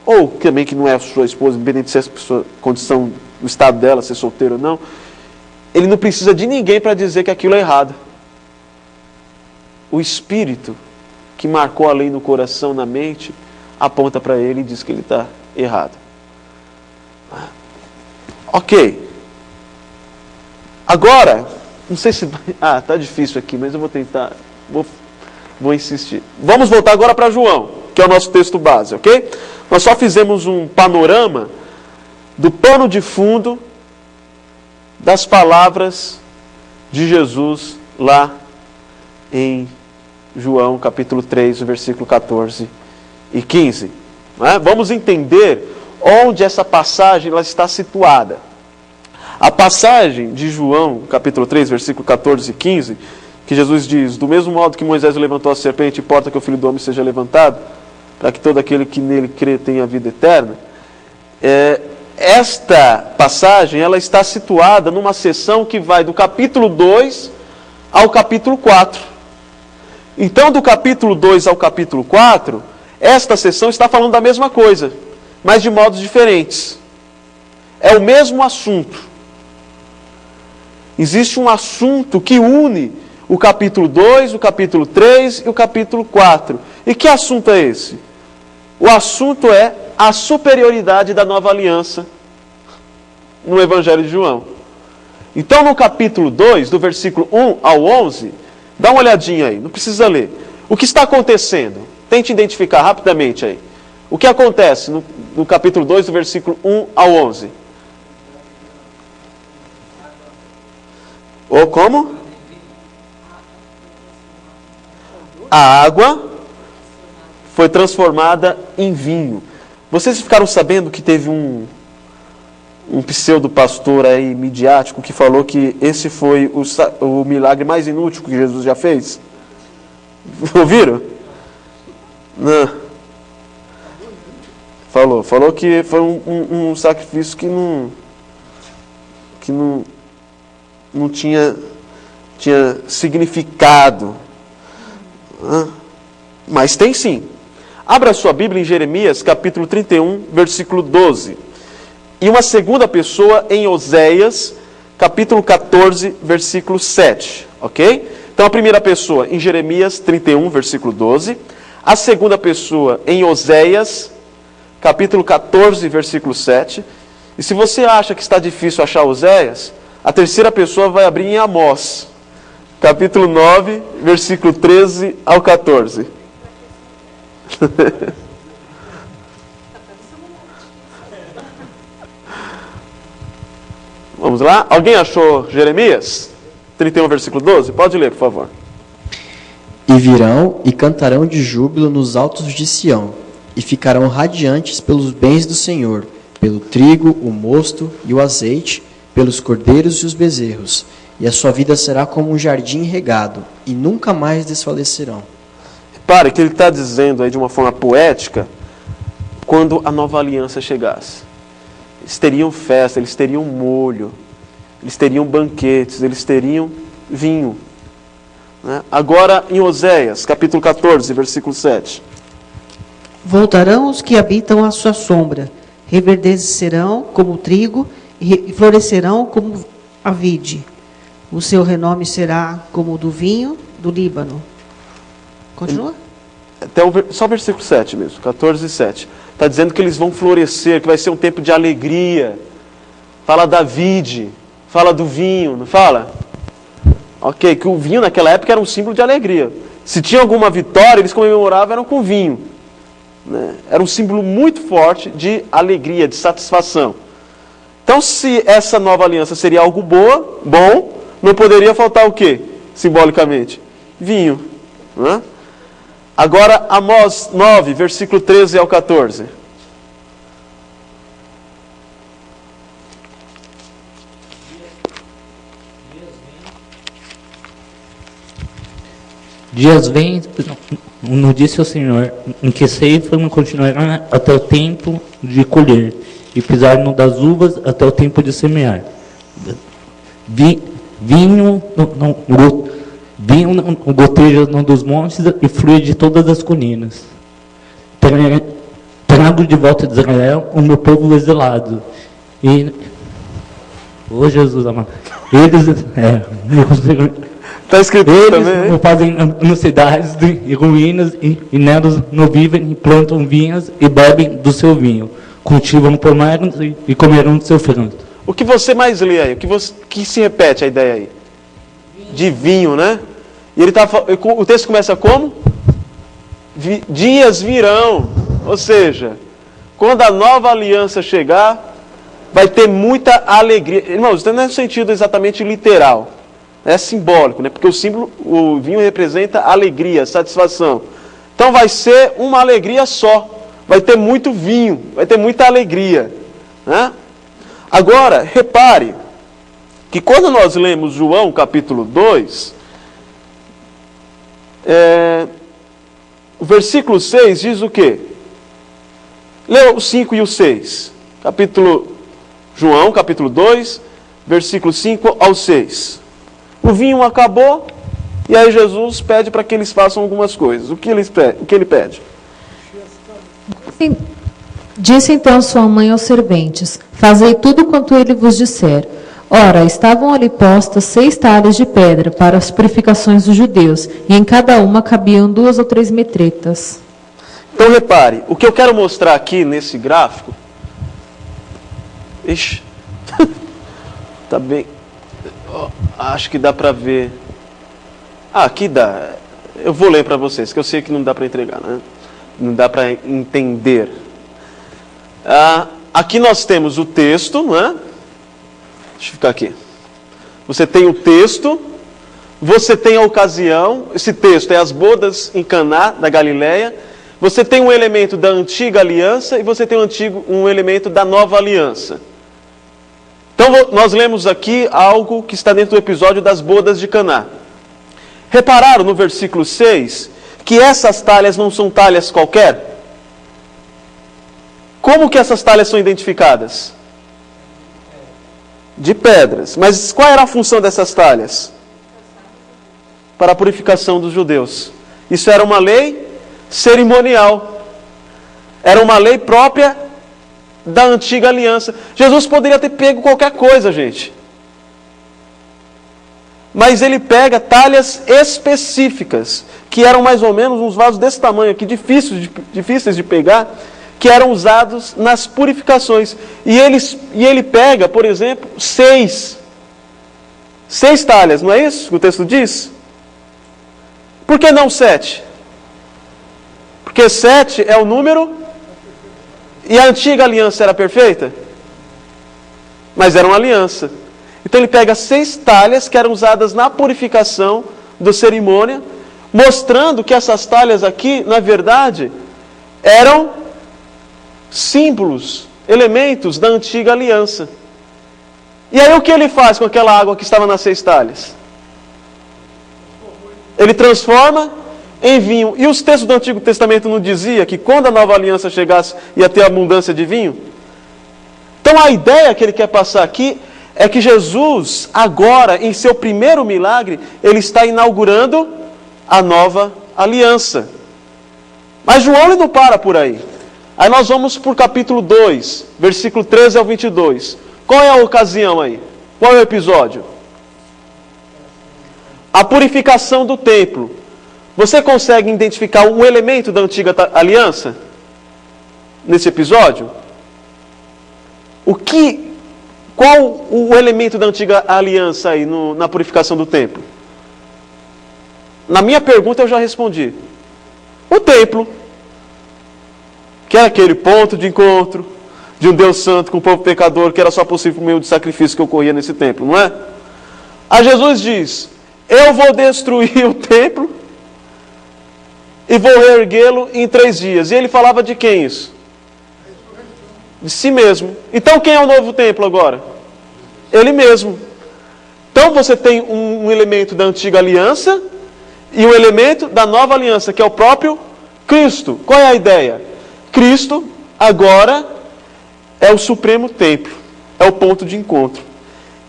ou também que não é a sua esposa, independente se é a sua condição, o estado dela, ser solteiro ou não, ele não precisa de ninguém para dizer que aquilo é errado. O Espírito que marcou a lei no coração, na mente, aponta para ele e diz que ele está errado. Ok. Agora, não sei se... está difícil aqui, mas eu vou tentar, vou insistir. Vamos voltar agora para João, que é o nosso texto base, ok? Nós só fizemos um panorama do pano de fundo das palavras de Jesus lá em João capítulo 3, versículo 14 e 15. Vamos entender onde essa passagem ela está situada. A passagem de João capítulo 3, versículo 14 e 15, que Jesus diz: do mesmo modo que Moisés levantou a serpente, importa que o Filho do Homem seja levantado, para que todo aquele que nele crê tenha vida eterna. Esta passagem ela está situada numa seção que vai do capítulo 2 ao capítulo 4. Então, do capítulo 2 ao capítulo 4, esta seção está falando da mesma coisa, mas de modos diferentes. É o mesmo assunto. Existe um assunto que une o capítulo 2, o capítulo 3 e o capítulo 4. E que assunto é esse? O assunto é a superioridade da nova aliança no Evangelho de João. Então, no capítulo 2, do versículo 1 ao 11, dá uma olhadinha aí, não precisa ler. O que está acontecendo? Tente identificar rapidamente aí. O que acontece no capítulo 2, do versículo 1 ao 11? Ou como? A água foi transformada em vinho. Vocês ficaram sabendo que teve um pseudo-pastor aí midiático que falou que esse foi o milagre mais inútil que Jesus já fez? Ouviram? Não. Falou que foi um sacrifício que não tinha significado. Mas tem sim. Abra sua Bíblia em Jeremias, capítulo 31, versículo 12. E uma segunda pessoa em Oséias, capítulo 14, versículo 7. Ok? Então a primeira pessoa em Jeremias 31, versículo 12. A segunda pessoa em Oséias, capítulo 14, versículo 7. E se você acha que está difícil achar Oséias, a terceira pessoa vai abrir em Amós, capítulo 9, versículo 13 ao 14. Vamos lá? Alguém achou Jeremias 31, versículo 12? Pode ler, por favor. E virão e cantarão de júbilo nos altos de Sião, e ficarão radiantes pelos bens do Senhor, pelo trigo, o mosto e o azeite, pelos cordeiros e os bezerros. E a sua vida será como um jardim regado, e nunca mais desfalecerão. Repare que ele está dizendo aí de uma forma poética, quando a nova aliança chegasse. Eles teriam festa, eles teriam molho, eles teriam banquetes, eles teriam vinho. Né? Agora em Oséias, capítulo 14, versículo 7. Voltarão os que habitam à sua sombra, reverdecerão como o trigo e florescerão como a vide. O seu renome será como o do vinho do Líbano. Continua? Só o versículo 7 mesmo, 14 e 7. Está dizendo que eles vão florescer, que vai ser um tempo de alegria. Fala da vide, fala do vinho, não fala? Ok, que o vinho naquela época era um símbolo de alegria. Se tinha alguma vitória, eles comemoravam, eram com vinho. Né? Era um símbolo muito forte de alegria, de satisfação. Então, se essa nova aliança seria algo bom, não poderia faltar o quê? Simbolicamente? Vinho. Né? Agora, Amós 9, versículo 13 ao 14. Dias vêm, não disse o Senhor, em que ceifam continuarão até o tempo de colher, e pisar no das uvas até o tempo de semear. Vinho goteja dos montes e flui de todas as colinas. Trago de volta de Israel o meu povo exilado. E, Jesus amado, eles... Está escrito eles também, hein? fazem nas cidades e ruínas, e nelas não vivem, e plantam vinhas e bebem do seu vinho. Cultivam pomares e comerão do seu fruto. O que você mais lê aí? Que se repete a ideia aí? De vinho, né? E o texto começa como? Dias virão. Ou seja, quando a nova aliança chegar, vai ter muita alegria. Irmãos, não é no sentido exatamente literal. É simbólico, né? Porque o vinho representa alegria, satisfação. Então vai ser uma alegria só. Vai ter muito vinho, vai ter muita alegria. Né? Agora, repare que quando nós lemos João capítulo 2, o versículo 6 diz o quê? Leia o 5 e o 6. João capítulo 2, versículo 5 ao 6. O vinho acabou, e aí Jesus pede para que eles façam algumas coisas. O que ele pede? Disse então sua mãe aos serventes: fazei tudo quanto ele vos disser. Ora, estavam ali postas 6 talhas de pedra para as purificações dos judeus, e em cada uma cabiam 2 ou 3 metretas. Então repare, o que eu quero mostrar aqui nesse gráfico... Ixi, tá bem... Acho que dá para ver... aqui dá. Eu vou ler para vocês, que eu sei que não dá para entregar, né? Não dá para entender. Aqui nós temos o texto, não é? Deixa eu ficar aqui. Você tem o texto, você tem a ocasião. Esse texto é as bodas em Caná da Galileia. Você tem um elemento da antiga aliança e você tem um elemento da nova aliança. Então nós lemos aqui algo que está dentro do episódio das bodas de Caná. Repararam no versículo 6 que essas talhas não são talhas qualquer? Como que essas talhas são identificadas? De pedras. Mas qual era a função dessas talhas? Para a purificação dos judeus. Isso era uma lei cerimonial. Era uma lei própria da antiga aliança. Jesus poderia ter pego qualquer coisa, gente. Mas ele pega talhas específicas, que eram mais ou menos uns vasos desse tamanho aqui, difíceis de pegar, que eram usados nas purificações. E ele pega, por exemplo, 6 talhas, não é isso que o texto diz? Por que não 7? Porque Porque 7 é o número. E a antiga aliança era perfeita? Mas era uma aliança. Então ele pega 6 talhas que eram usadas na purificação da cerimônia, mostrando que essas talhas aqui, na verdade, eram símbolos, elementos da antiga aliança. E aí o que ele faz com aquela água que estava nas 6 talhas? Ele transforma em vinho. E os textos do Antigo Testamento não diziam que quando a nova aliança chegasse ia ter abundância de vinho? Então a ideia que ele quer passar aqui é que Jesus, agora, em seu primeiro milagre, ele está inaugurando a nova aliança. Mas João ele não para por aí. Aí nós vamos para o capítulo 2, versículo 13 ao 22. Qual é a ocasião aí? Qual é o episódio? A purificação do templo. Você consegue identificar um elemento da antiga aliança? Nesse episódio? Qual o elemento da antiga aliança aí na purificação do templo? Na minha pergunta eu já respondi. O templo, que era aquele ponto de encontro de um Deus santo com o povo pecador, que era só possível por meio de sacrifício que ocorria nesse templo, não é? Aí Jesus diz, eu vou destruir o templo e vou reerguê-lo em 3 dias. E ele falava de quem isso? De si mesmo. Então quem é o novo templo agora? Ele mesmo. Então você tem um elemento da antiga aliança e um elemento da nova aliança, que é o próprio Cristo. Qual é a ideia? Cristo agora é o supremo templo, é o ponto de encontro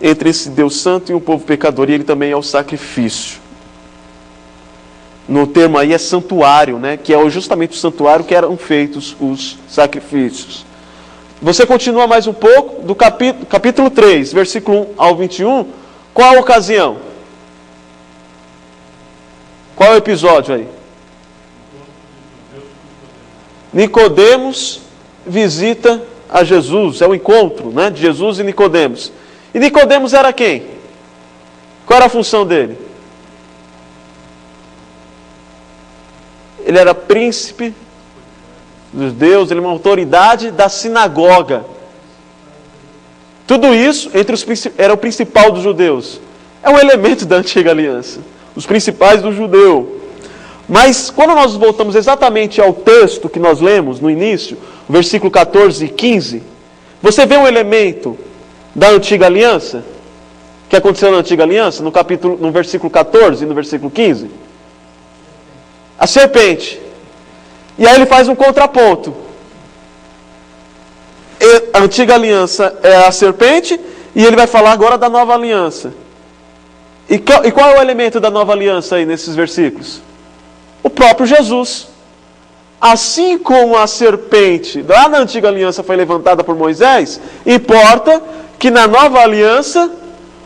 entre esse Deus santo e o povo pecador, e ele também é o sacrifício. No termo aí é santuário, né? Que é justamente o santuário que eram feitos os sacrifícios. Você continua mais um pouco, do capítulo 3, versículo 1 ao 21, qual a ocasião? Qual é o episódio aí? Nicodemos visita a Jesus, é o encontro, né, de Jesus e Nicodemos. E Nicodemos era quem? Qual era a função dele? Ele era príncipe dos judeus, ele é uma autoridade da sinagoga. Tudo isso era o principal dos judeus. É um elemento da antiga aliança. Os principais do judeu. Mas quando nós voltamos exatamente ao texto que nós lemos no início, o versículo 14 e 15, você vê um elemento da antiga aliança, que aconteceu na antiga aliança, no versículo 14 e no versículo 15? A serpente. E aí ele faz um contraponto. A antiga aliança é a serpente, e ele vai falar agora da nova aliança. E qual é o elemento da nova aliança aí nesses versículos? O próprio Jesus. Assim como a serpente lá na antiga aliança foi levantada por Moisés, importa que na nova aliança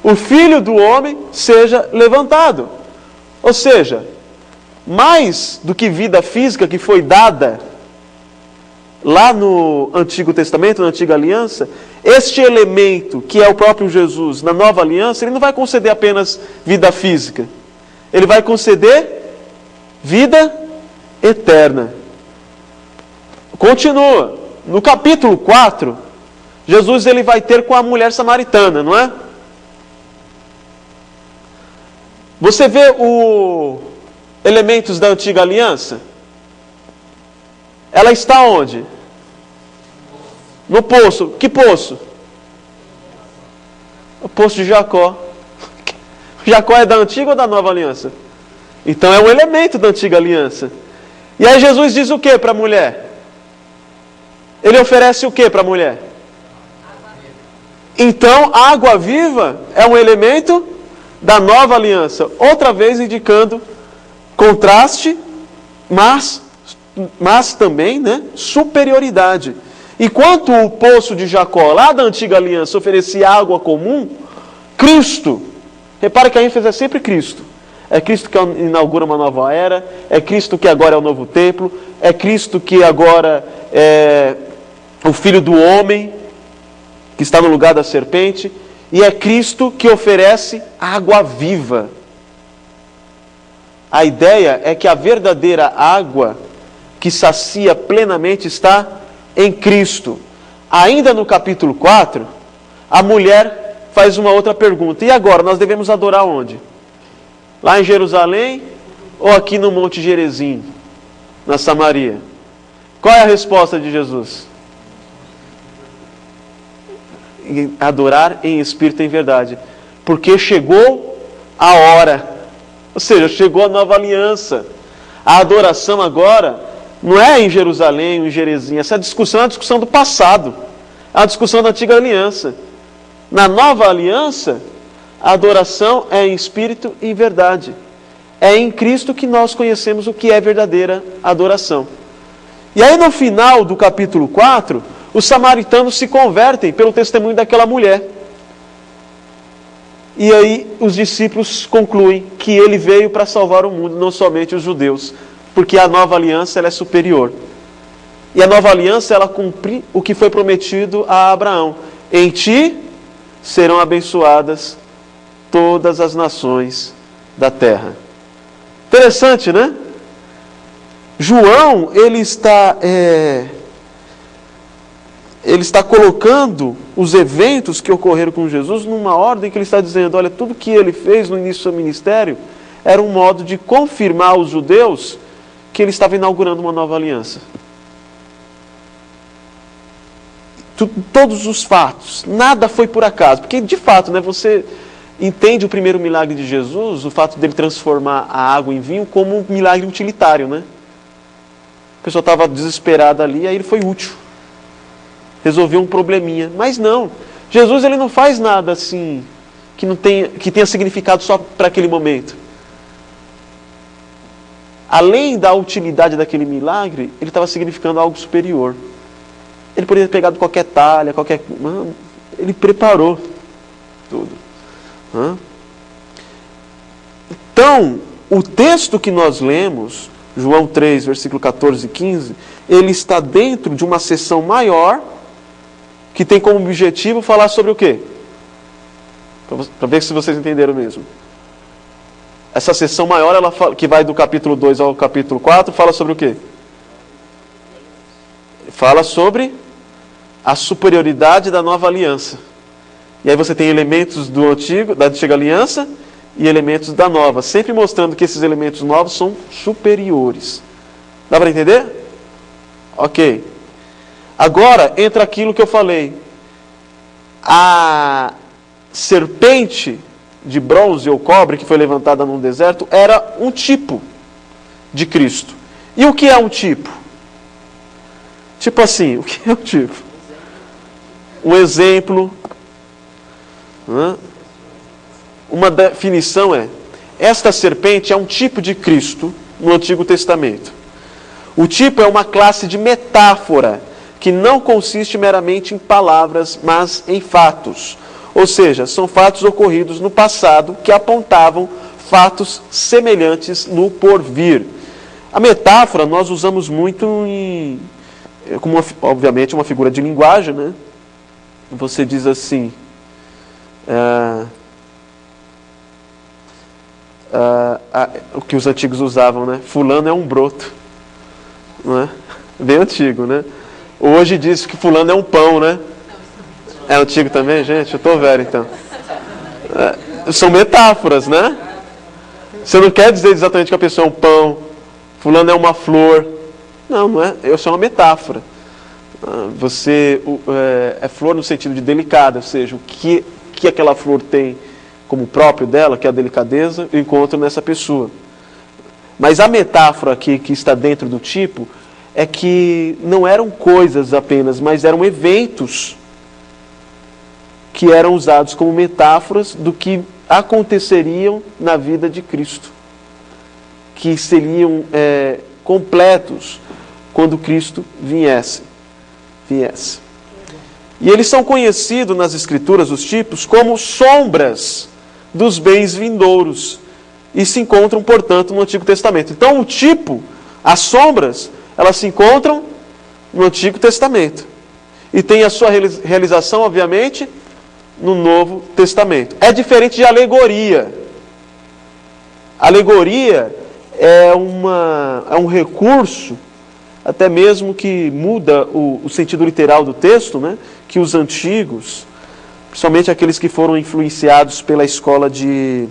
o Filho do Homem seja levantado. Ou seja, mais do que vida física que foi dada lá no Antigo Testamento, na antiga aliança, este elemento que é o próprio Jesus na nova aliança, ele não vai conceder apenas vida física. Ele vai conceder vida eterna. Continua. No capítulo 4, Jesus ele vai ter com a mulher samaritana, não é? Você vê os elementos da antiga aliança? Ela está onde? No poço. Que poço? O poço de Jacó. Jacó é da antiga ou da nova aliança? Então é um elemento da antiga aliança. E aí Jesus diz o que para a mulher? Ele oferece o que para a mulher? Então, a água viva é um elemento da nova aliança. Outra vez indicando contraste, mas também, né, superioridade. Enquanto o poço de Jacó, lá da antiga aliança, oferecia água comum, Cristo, repare que a ênfase é sempre Cristo. É Cristo que inaugura uma nova era, é Cristo que agora é o novo templo, é Cristo que agora é o Filho do Homem, que está no lugar da serpente, e é Cristo que oferece água viva. A ideia é que a verdadeira água que sacia plenamente está em Cristo. Ainda no capítulo 4, a mulher faz uma outra pergunta. E agora, nós devemos adorar onde? Lá em Jerusalém ou aqui no Monte Gerizim, na Samaria? Qual é a resposta de Jesus? Adorar em espírito e em verdade. Porque chegou a hora. Ou seja, chegou a nova aliança. A adoração agora não é em Jerusalém ou em Gerizim. Essa discussão é uma discussão do passado. É uma discussão da antiga aliança. Na nova aliança, a adoração é em espírito e em verdade. É em Cristo que nós conhecemos o que é verdadeira adoração. E aí no final do capítulo 4, os samaritanos se convertem pelo testemunho daquela mulher. E aí os discípulos concluem que ele veio para salvar o mundo, não somente os judeus, porque a nova aliança ela é superior. E a nova aliança ela cumpre o que foi prometido a Abraão. Em ti serão abençoadas todas as nações da terra. Interessante, né? João, ele está colocando os eventos que ocorreram com Jesus numa ordem que ele está dizendo, olha, tudo que ele fez no início do seu ministério era um modo de confirmar aos judeus que ele estava inaugurando uma nova aliança. Todos os fatos, nada foi por acaso, porque de fato, né, você entende o primeiro milagre de Jesus, o fato dele transformar a água em vinho, como um milagre utilitário, né? A pessoa estava desesperada ali, aí ele foi útil. Resolveu um probleminha. Mas não, Jesus ele não faz nada assim que tenha significado só para aquele momento. Além da utilidade daquele milagre, ele estava significando algo superior. Ele poderia ter pegado qualquer talha, ele preparou tudo. Então, o texto que nós lemos, João 3, versículo 14 e 15, ele está dentro de uma seção maior que tem como objetivo falar sobre o quê? Para ver se vocês entenderam mesmo. Essa seção maior, que vai do capítulo 2 ao capítulo 4, fala sobre o quê? Fala sobre a superioridade da nova aliança. E aí você tem elementos da antiga aliança e elementos da nova, sempre mostrando que esses elementos novos são superiores. Dá para entender? Ok. Agora entra aquilo que eu falei. A serpente de bronze ou cobre que foi levantada num deserto era um tipo de Cristo. E o que é um tipo? Tipo assim, o que é um tipo? Um exemplo. Uma definição é: esta serpente é um tipo de Cristo no Antigo Testamento. O tipo é uma classe de metáfora que não consiste meramente em palavras, mas em fatos. Ou seja, são fatos ocorridos no passado que apontavam fatos semelhantes no porvir. A metáfora nós usamos muito como obviamente uma figura de linguagem, né? Você diz assim, o que os antigos usavam, né? Fulano é um broto, não é? Bem antigo, né? Hoje diz que fulano é um pão, né? É antigo também, gente? Eu estou velho, então. São metáforas, né? Você não quer dizer exatamente que a pessoa é um pão, fulano é uma flor. Não, não é. Isso é uma metáfora. É flor no sentido de delicada, ou seja, o que aquela flor tem como próprio dela, que é a delicadeza, eu encontro nessa pessoa. Mas a metáfora aqui que está dentro do tipo é que não eram coisas apenas, mas eram eventos que eram usados como metáforas do que aconteceriam na vida de Cristo, que seriam completos quando Cristo viesse. E eles são conhecidos nas Escrituras, os tipos, como sombras dos bens vindouros, e se encontram, portanto, no Antigo Testamento. Então, o tipo, as sombras, elas se encontram no Antigo Testamento, e tem a sua realização, obviamente, no Novo Testamento. É diferente de alegoria. Alegoria é um recurso até mesmo que muda o sentido literal do texto, né? Que os antigos, principalmente aqueles que foram influenciados pela escola de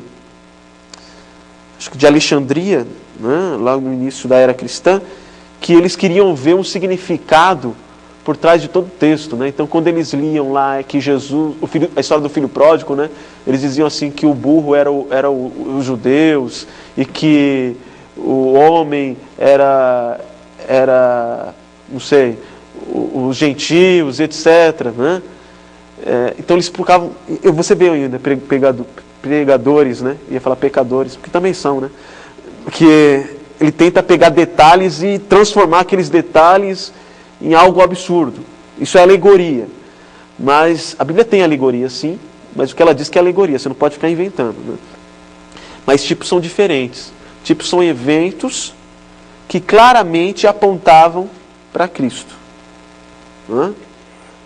Alexandria, né? Lá no início da era cristã, que eles queriam ver um significado por trás de todo o texto, né? Então, quando eles liam lá que Jesus, a história do filho pródigo, né? Eles diziam assim que o burro era os judeus e que o homem era não sei, os gentios, etc., né? Então eles explicavam, você vê ainda pregadores, né? Ia falar pecadores, porque também são, né? Que ele tenta pegar detalhes e transformar aqueles detalhes em algo absurdo. Isso é alegoria. Mas a Bíblia tem alegoria, sim, mas o que ela diz que é alegoria, você não pode ficar inventando, né? Mas tipos são diferentes. Tipos são eventos que claramente apontavam para Cristo. Né?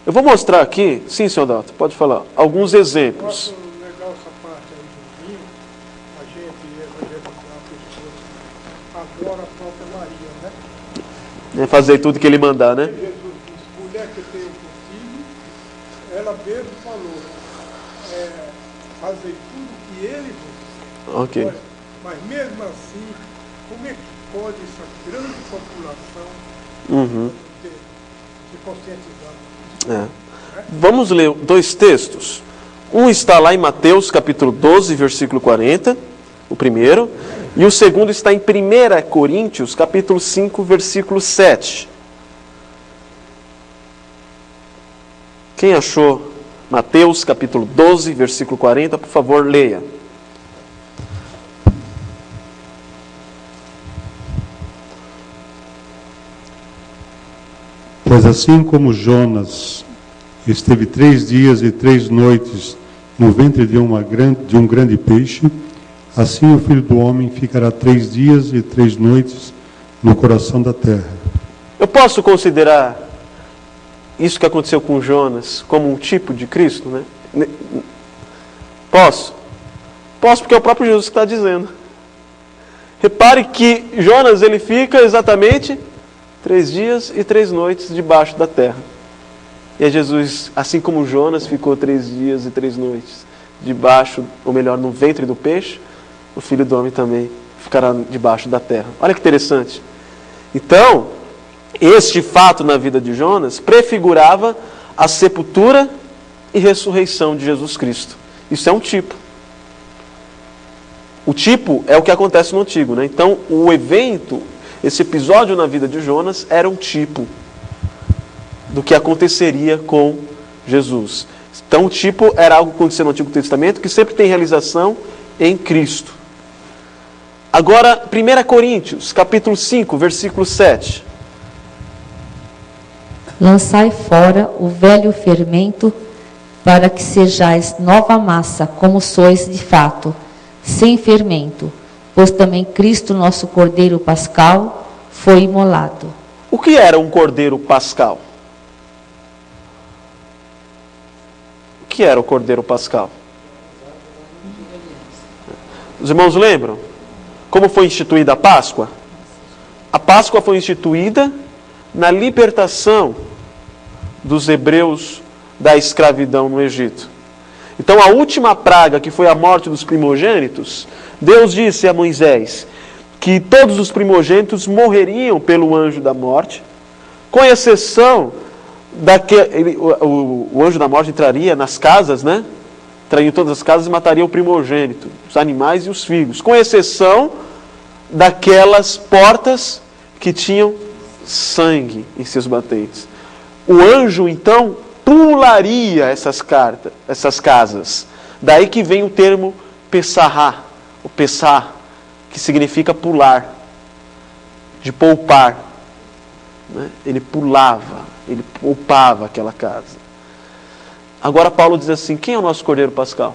Eu vou mostrar aqui, sim, senhor Dalton, pode falar, alguns exemplos. Legal essa parte aí do vinho, a gente evangelizar pessoas, agora a própria Maria, né? É fazer tudo que ele mandar, né? Jesus disse, mulher que tem contigo, ela mesmo falou, fazer tudo que ele vos. Ok. Olha, mas mesmo assim, como é que pode essa grande população se conscientizar? Vamos ler 2 textos. Um está lá em Mateus capítulo 12, versículo 40, o primeiro, e o segundo está em 1 Coríntios capítulo 5, versículo 7. Quem achou Mateus capítulo 12, versículo 40, por favor, leia. Pois assim como Jonas esteve 3 dias e 3 noites no ventre de um grande peixe, assim o Filho do Homem ficará 3 dias e 3 noites no coração da terra. Eu posso considerar isso que aconteceu com Jonas como um tipo de Cristo, né? Posso? Posso, porque é o próprio Jesus que está dizendo. Repare que Jonas, ele fica exatamente 3 dias e 3 noites debaixo da terra. E é Jesus, assim como Jonas ficou 3 dias e 3 noites debaixo, ou melhor, no ventre do peixe, o Filho do Homem também ficará debaixo da terra. Olha que interessante. Então, este fato na vida de Jonas prefigurava a sepultura e ressurreição de Jesus Cristo. Isso é um tipo. O tipo é o que acontece no Antigo, né? Então, o evento, esse episódio na vida de Jonas era um tipo do que aconteceria com Jesus. Então, o tipo era algo que acontecia no Antigo Testamento, que sempre tem realização em Cristo. Agora, 1 Coríntios, capítulo 5, versículo 7. Lançai fora o velho fermento, para que sejais nova massa, como sois de fato, sem fermento, pois também Cristo, nosso Cordeiro Pascal, foi imolado. O que era um Cordeiro Pascal? O que era o Cordeiro Pascal? Os irmãos lembram? Como foi instituída a Páscoa? A Páscoa foi instituída na libertação dos hebreus da escravidão no Egito. Então, a última praga, que foi a morte dos primogênitos, Deus disse a Moisés que todos os primogênitos morreriam pelo anjo da morte, com exceção daquele, o anjo da morte entraria nas casas, né? Entraria em todas as casas e mataria o primogênito, os animais e os filhos, com exceção daquelas portas que tinham sangue em seus batentes. O anjo, então, pularia essas casas. Daí que vem o termo Pessahá, o Pessah, que significa pular, de poupar. Né? Ele pulava, ele poupava aquela casa. Agora Paulo diz assim, quem é o nosso Cordeiro Pascal?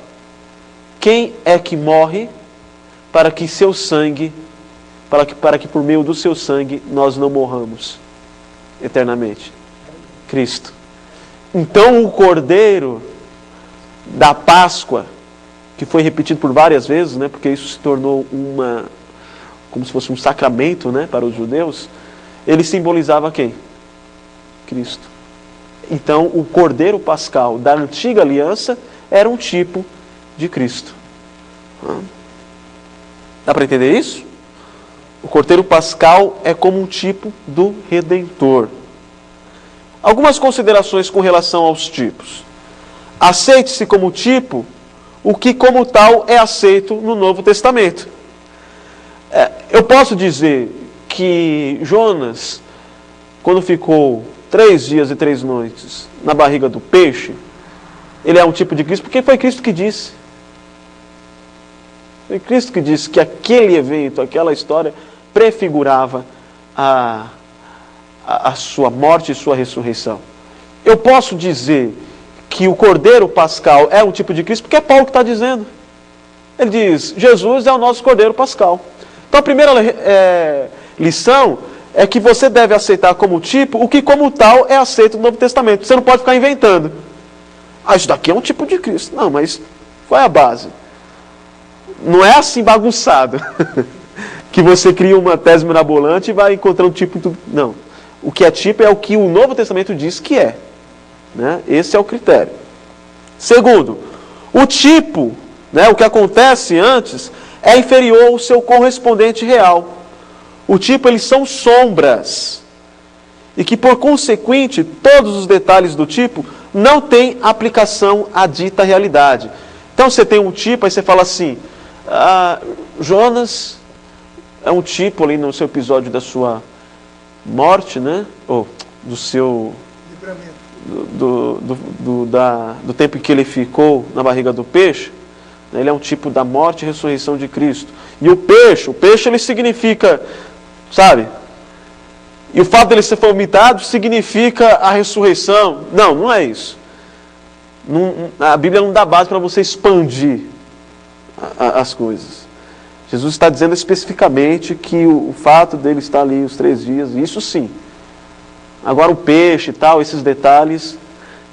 Quem é que morre para que seu sangue, para que por meio do seu sangue nós não morramos eternamente? Cristo. Então o Cordeiro da Páscoa, que foi repetido por várias vezes, né, porque isso se tornou como se fosse um sacramento, né, para os judeus, ele simbolizava quem? Cristo. Então, o cordeiro pascal da antiga aliança era um tipo de Cristo. Dá para entender isso? O cordeiro pascal é como um tipo do Redentor. Algumas considerações com relação aos tipos. Aceite-se como tipo o que como tal é aceito no Novo Testamento. Eu posso dizer que Jonas, quando ficou 3 dias e 3 noites na barriga do peixe, ele é um tipo de Cristo, porque foi Cristo que disse. Foi Cristo que disse que aquele evento, aquela história, prefigurava a sua morte e sua ressurreição. Eu posso dizer que o Cordeiro Pascal é um tipo de Cristo, porque é Paulo que está dizendo. Ele diz, Jesus é o nosso Cordeiro Pascal. Então a primeira lição é que você deve aceitar como tipo o que como tal é aceito no Novo Testamento. Você não pode ficar inventando. Isso daqui é um tipo de Cristo. Não, mas qual é a base? Não é assim bagunçado. Que você cria uma tese mirabolante e vai encontrando tipo em tudo. Não. O que é tipo é o que o Novo Testamento diz que é. Né? Esse é o critério. Segundo, o tipo, né, o que acontece antes, é inferior ao seu correspondente real. O tipo, eles são sombras. E que, por consequente, todos os detalhes do tipo não têm aplicação à dita realidade. Então, você tem um tipo, aí você fala assim, Jonas é um tipo ali no seu episódio da sua morte, né? Ou do seu... Do tempo em que ele ficou na barriga do peixe, ele é um tipo da morte e ressurreição de Cristo. E o peixe ele significa, sabe? E o fato dele ser vomitado significa a ressurreição. Não é isso. A Bíblia não dá base para você expandir as coisas. Jesus está dizendo especificamente que o fato dele estar ali os 3 dias, isso sim. Agora o peixe e tal, esses detalhes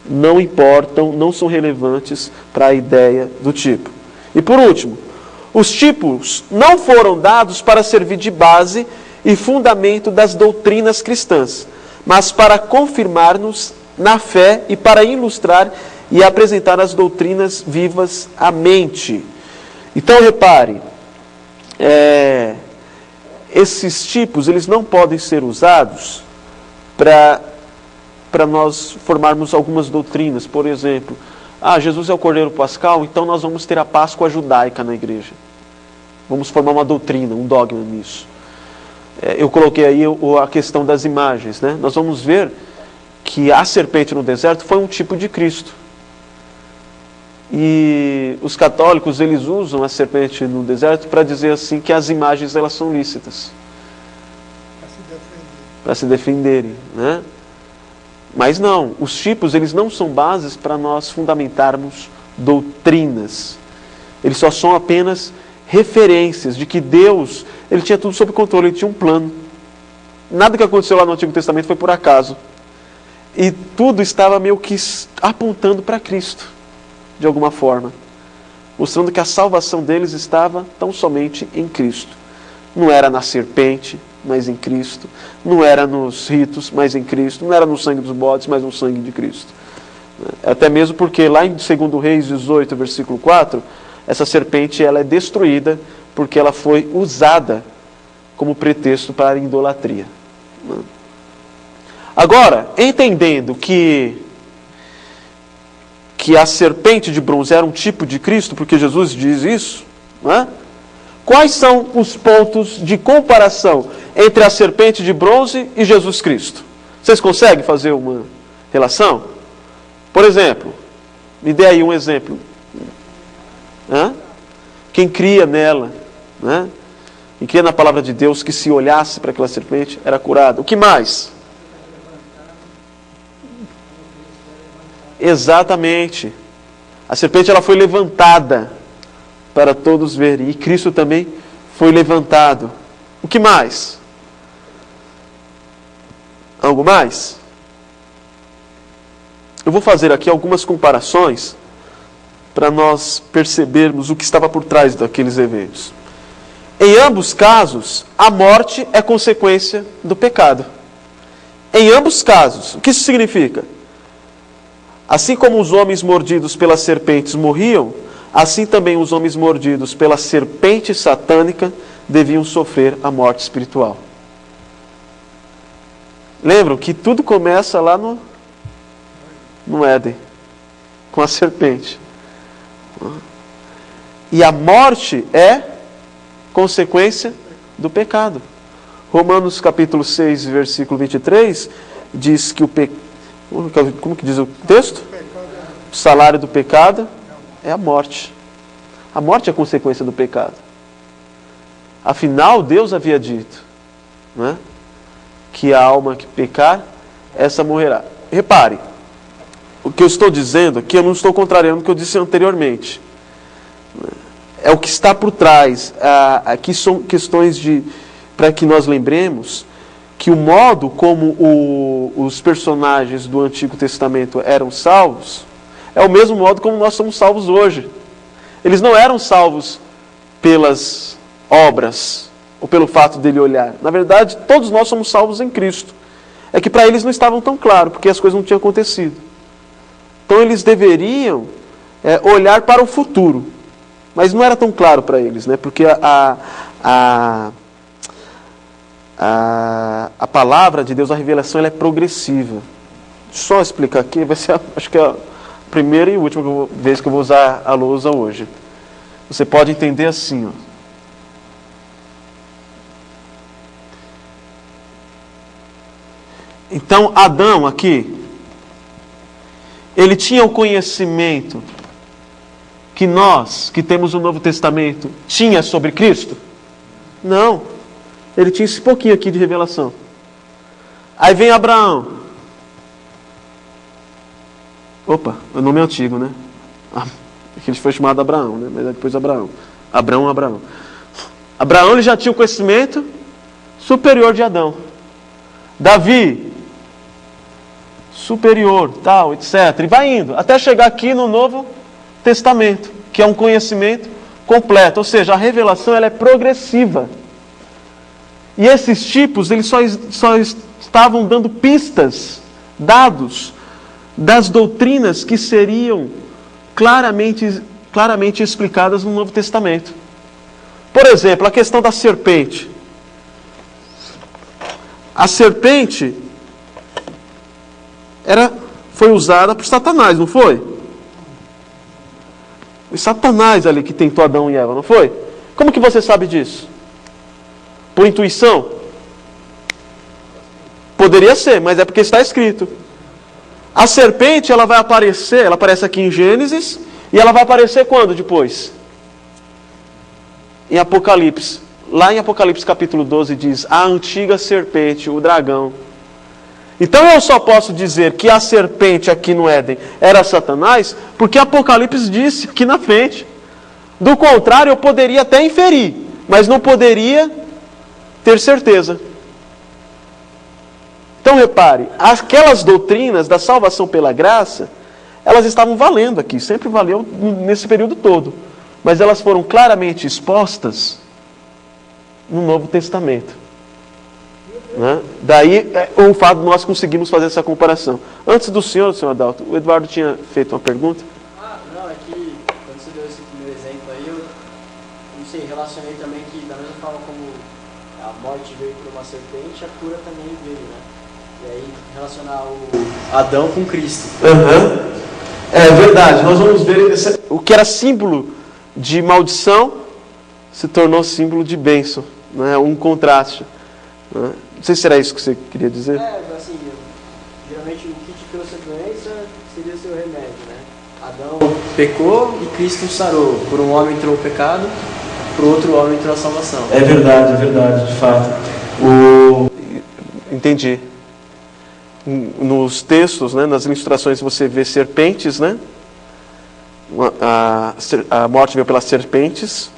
não importam, não são relevantes para a ideia do tipo. E por último, os tipos não foram dados para servir de base e fundamento das doutrinas cristãs, mas para confirmar-nos na fé e para ilustrar e apresentar as doutrinas vivas à mente. Então repare, esses tipos eles não podem ser usados para nós formarmos algumas doutrinas. Por exemplo, Jesus é o Cordeiro Pascal, então nós vamos ter a Páscoa judaica na igreja. Vamos formar uma doutrina, um dogma nisso. Eu coloquei aí a questão das imagens, né? Nós vamos ver que a serpente no deserto foi um tipo de Cristo. E os católicos, eles usam a serpente no deserto para dizer assim que as imagens elas são lícitas. Para se defenderem, né? Mas não, os tipos eles não são bases para nós fundamentarmos doutrinas. Eles só são apenas referências de que Deus, ele tinha tudo sob controle, ele tinha um plano. Nada que aconteceu lá no Antigo Testamento foi por acaso. E tudo estava meio que apontando para Cristo, de alguma forma, mostrando que a salvação deles estava tão somente em Cristo. Não era na serpente, mas em Cristo. Não era nos ritos, mas em Cristo. Não era no sangue dos bodes, mas no sangue de Cristo. Até mesmo porque lá em 2 Reis 18, versículo 4, essa serpente ela é destruída porque ela foi usada como pretexto para a idolatria. Agora, entendendo que a serpente de bronze era um tipo de Cristo, porque Jesus diz isso, né? Quais são os pontos de comparação entre a serpente de bronze e Jesus Cristo? Vocês conseguem fazer uma relação? Por exemplo, me dê aí um exemplo. Quem cria nela, né? Quem cria na palavra de Deus que se olhasse para aquela serpente era curado. O que mais? Exatamente. A serpente ela foi levantada para todos verem. E Cristo também foi levantado. O que mais? Algo mais? Eu vou fazer aqui algumas comparações para nós percebermos o que estava por trás daqueles eventos. Em ambos casos, a morte é consequência do pecado. Em ambos casos, o que isso significa? Assim como os homens mordidos pelas serpentes morriam, assim também os homens mordidos pela serpente satânica deviam sofrer a morte espiritual. Lembram que tudo começa lá no Éden, com a serpente. E a morte é consequência do pecado. Romanos capítulo 6, versículo 23, diz que como que diz o texto? O salário do pecado é a morte. A morte é consequência do pecado. Afinal, Deus havia dito, né, que a alma que pecar, essa morrerá. Repare, o que eu estou dizendo aqui, eu não estou contrariando o que eu disse anteriormente. É o que está por trás. Aqui são questões para que nós lembremos que o modo como os personagens do Antigo Testamento eram salvos é o mesmo modo como nós somos salvos hoje. Eles não eram salvos pelas obras ou pelo fato dele olhar. Na verdade, todos nós somos salvos em Cristo. É que para eles não estavam tão claro, porque as coisas não tinham acontecido. Então eles deveriam olhar para o futuro. Mas não era tão claro para eles, né? Porque a palavra de Deus, a revelação, ela é progressiva. Só explicar aqui, vai ser, acho que é a primeira e última vez que eu vou usar a lousa hoje. Você pode entender assim, ó. Então, Adão aqui, ele tinha o conhecimento que nós, que temos o Novo Testamento, tinha sobre Cristo? Não. Ele tinha esse pouquinho aqui de revelação. Aí vem Abraão. Opa, o nome é antigo, né? Ele foi chamado Abraão, né? Mas depois Abraão. Abraão. Abraão, ele já tinha o conhecimento superior de Adão. Davi, superior, tal, etc. E vai indo, até chegar aqui no Novo Testamento, que é um conhecimento completo. Ou seja, a revelação, ela é progressiva. E esses tipos, eles só estavam dando pistas, dados, das doutrinas que seriam claramente explicadas no Novo Testamento. Por exemplo, a questão da serpente. A serpente foi usada por Satanás, não foi? Foi Satanás ali que tentou Adão e Eva, não foi? Como que você sabe disso? Por intuição? Poderia ser, mas é porque está escrito. A serpente, ela aparece aqui em Gênesis, e ela vai aparecer quando depois? Em Apocalipse. Lá em Apocalipse capítulo 12 diz, a antiga serpente, o dragão. Então eu só posso dizer que a serpente aqui no Éden era Satanás, porque Apocalipse disse aqui na frente. Do contrário, eu poderia até inferir, mas não poderia ter certeza. Então repare, aquelas doutrinas da salvação pela graça, elas estavam valendo aqui, sempre valeu nesse período todo. Mas elas foram claramente expostas no Novo Testamento. Né? Daí o fato de nós conseguirmos fazer essa comparação. Antes do senhor Adalto, o Eduardo tinha feito uma pergunta. Não, é que quando você deu esse primeiro exemplo aí, eu não sei, relacionei também que da mesma forma como a morte veio por uma serpente, a cura também veio, né? E aí relacionar o Adão com Cristo. É verdade, nós vamos ver o que era símbolo de maldição se tornou símbolo de bênção, né? Um contraste. Né? Não sei se era isso que você queria dizer. Assim, geralmente o que te trouxe a doença seria o seu remédio, né? Adão pecou e Cristo sarou. Por um homem entrou o pecado, por outro homem entrou a salvação. É verdade, de fato. Entendi. Nos textos, né, nas ilustrações, você vê serpentes, né? A morte veio pelas serpentes,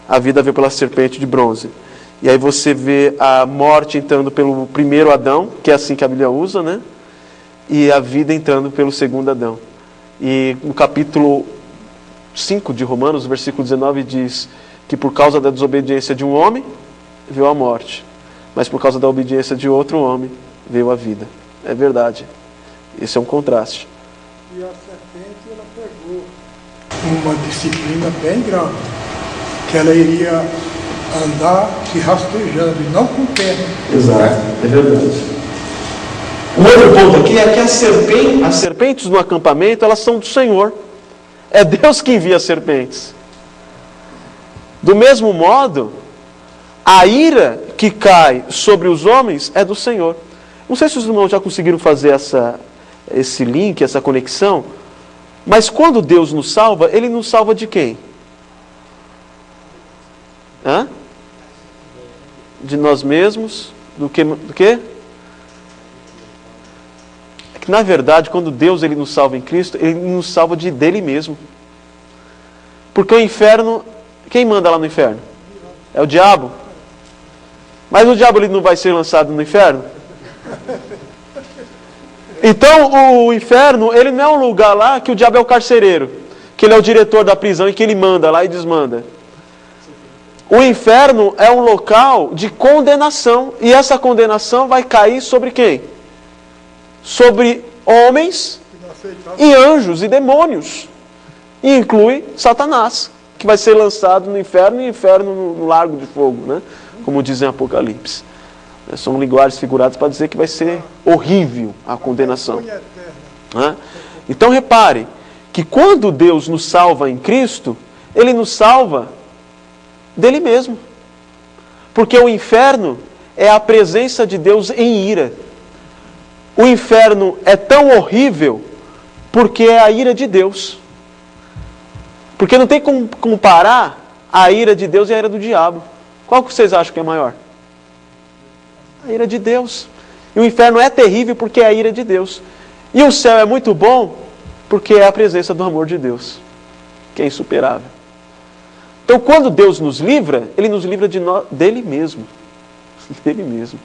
a vida veio pela serpente de bronze. E aí você vê a morte entrando pelo primeiro Adão, que é assim que a Bíblia usa, né? E a vida entrando pelo segundo Adão. E no capítulo 5 de Romanos, versículo 19, diz que por causa da desobediência de um homem, veio a morte. Mas por causa da obediência de outro homem, veio a vida. É verdade. Esse é um contraste. E a serpente, ela pegou uma disciplina bem grande, que ela iria andar se rastejando e não com perna. Exato, é verdade. Um outro ponto aqui é que as serpentes no acampamento, elas são do Senhor. É Deus que envia as serpentes. Do mesmo modo, a ira que cai sobre os homens é do Senhor. Não sei se os irmãos já conseguiram fazer esse link, essa conexão, mas quando Deus nos salva, Ele nos salva de quem? Hã? De nós mesmos? Do quê? É que na verdade, quando Deus Ele nos salva em Cristo, Ele nos salva dele mesmo. Porque o inferno, quem manda lá no inferno? É o diabo. Mas o diabo ele não vai ser lançado no inferno? Então o inferno, ele não é um lugar lá que o diabo é o carcereiro, que ele é o diretor da prisão e que ele manda lá e desmanda. O inferno é um local de condenação, e essa condenação vai cair sobre quem? Sobre homens e anjos e demônios. E inclui Satanás, que vai ser lançado no inferno, e inferno no lago de fogo, né? Como dizem Apocalipse. São linguagens figuradas para dizer que vai ser horrível a condenação. Então repare que quando Deus nos salva em Cristo, Ele nos salva dele mesmo. Porque o inferno é a presença de Deus em ira. O inferno é tão horrível porque é a ira de Deus. Porque não tem como comparar a ira de Deus e a ira do diabo. Qual que vocês acham que é maior? A ira de Deus. E o inferno é terrível porque é a ira de Deus. E o céu é muito bom porque é a presença do amor de Deus, que é insuperável. Então, quando Deus nos livra, Ele nos livra dele mesmo. Dele mesmo.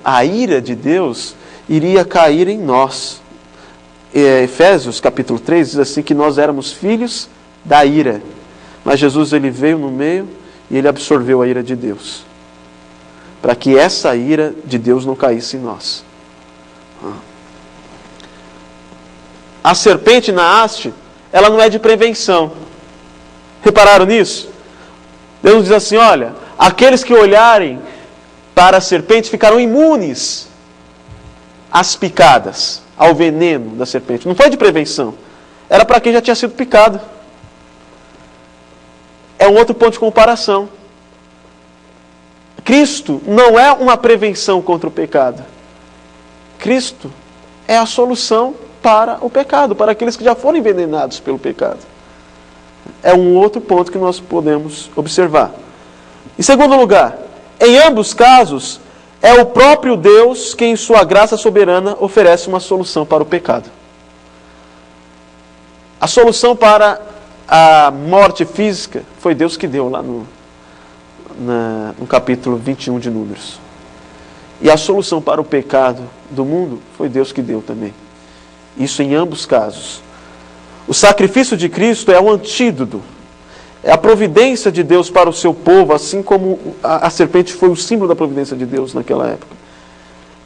A ira de Deus iria cair em nós. Efésios capítulo 3 diz assim que nós éramos filhos da ira. Mas Jesus ele veio no meio e Ele absorveu a ira de Deus, para que essa ira de Deus não caísse em nós. A serpente na haste, ela não é de prevenção. Repararam nisso? Deus diz assim, olha, aqueles que olharem para a serpente ficarão imunes às picadas, ao veneno da serpente. Não foi de prevenção. Era para quem já tinha sido picado. É um outro ponto de comparação. Cristo não é uma prevenção contra o pecado. Cristo é a solução para o pecado, para aqueles que já foram envenenados pelo pecado. É um outro ponto que nós podemos observar. Em segundo lugar, em ambos casos, é o próprio Deus que, em sua graça soberana, oferece uma solução para o pecado. A solução para a morte física foi Deus que deu lá no capítulo 21 de Números. E a solução para o pecado do mundo foi Deus que deu também. Isso em ambos casos. O sacrifício de Cristo é o antídoto. É a providência de Deus para o seu povo, assim como a serpente foi o símbolo da providência de Deus naquela época.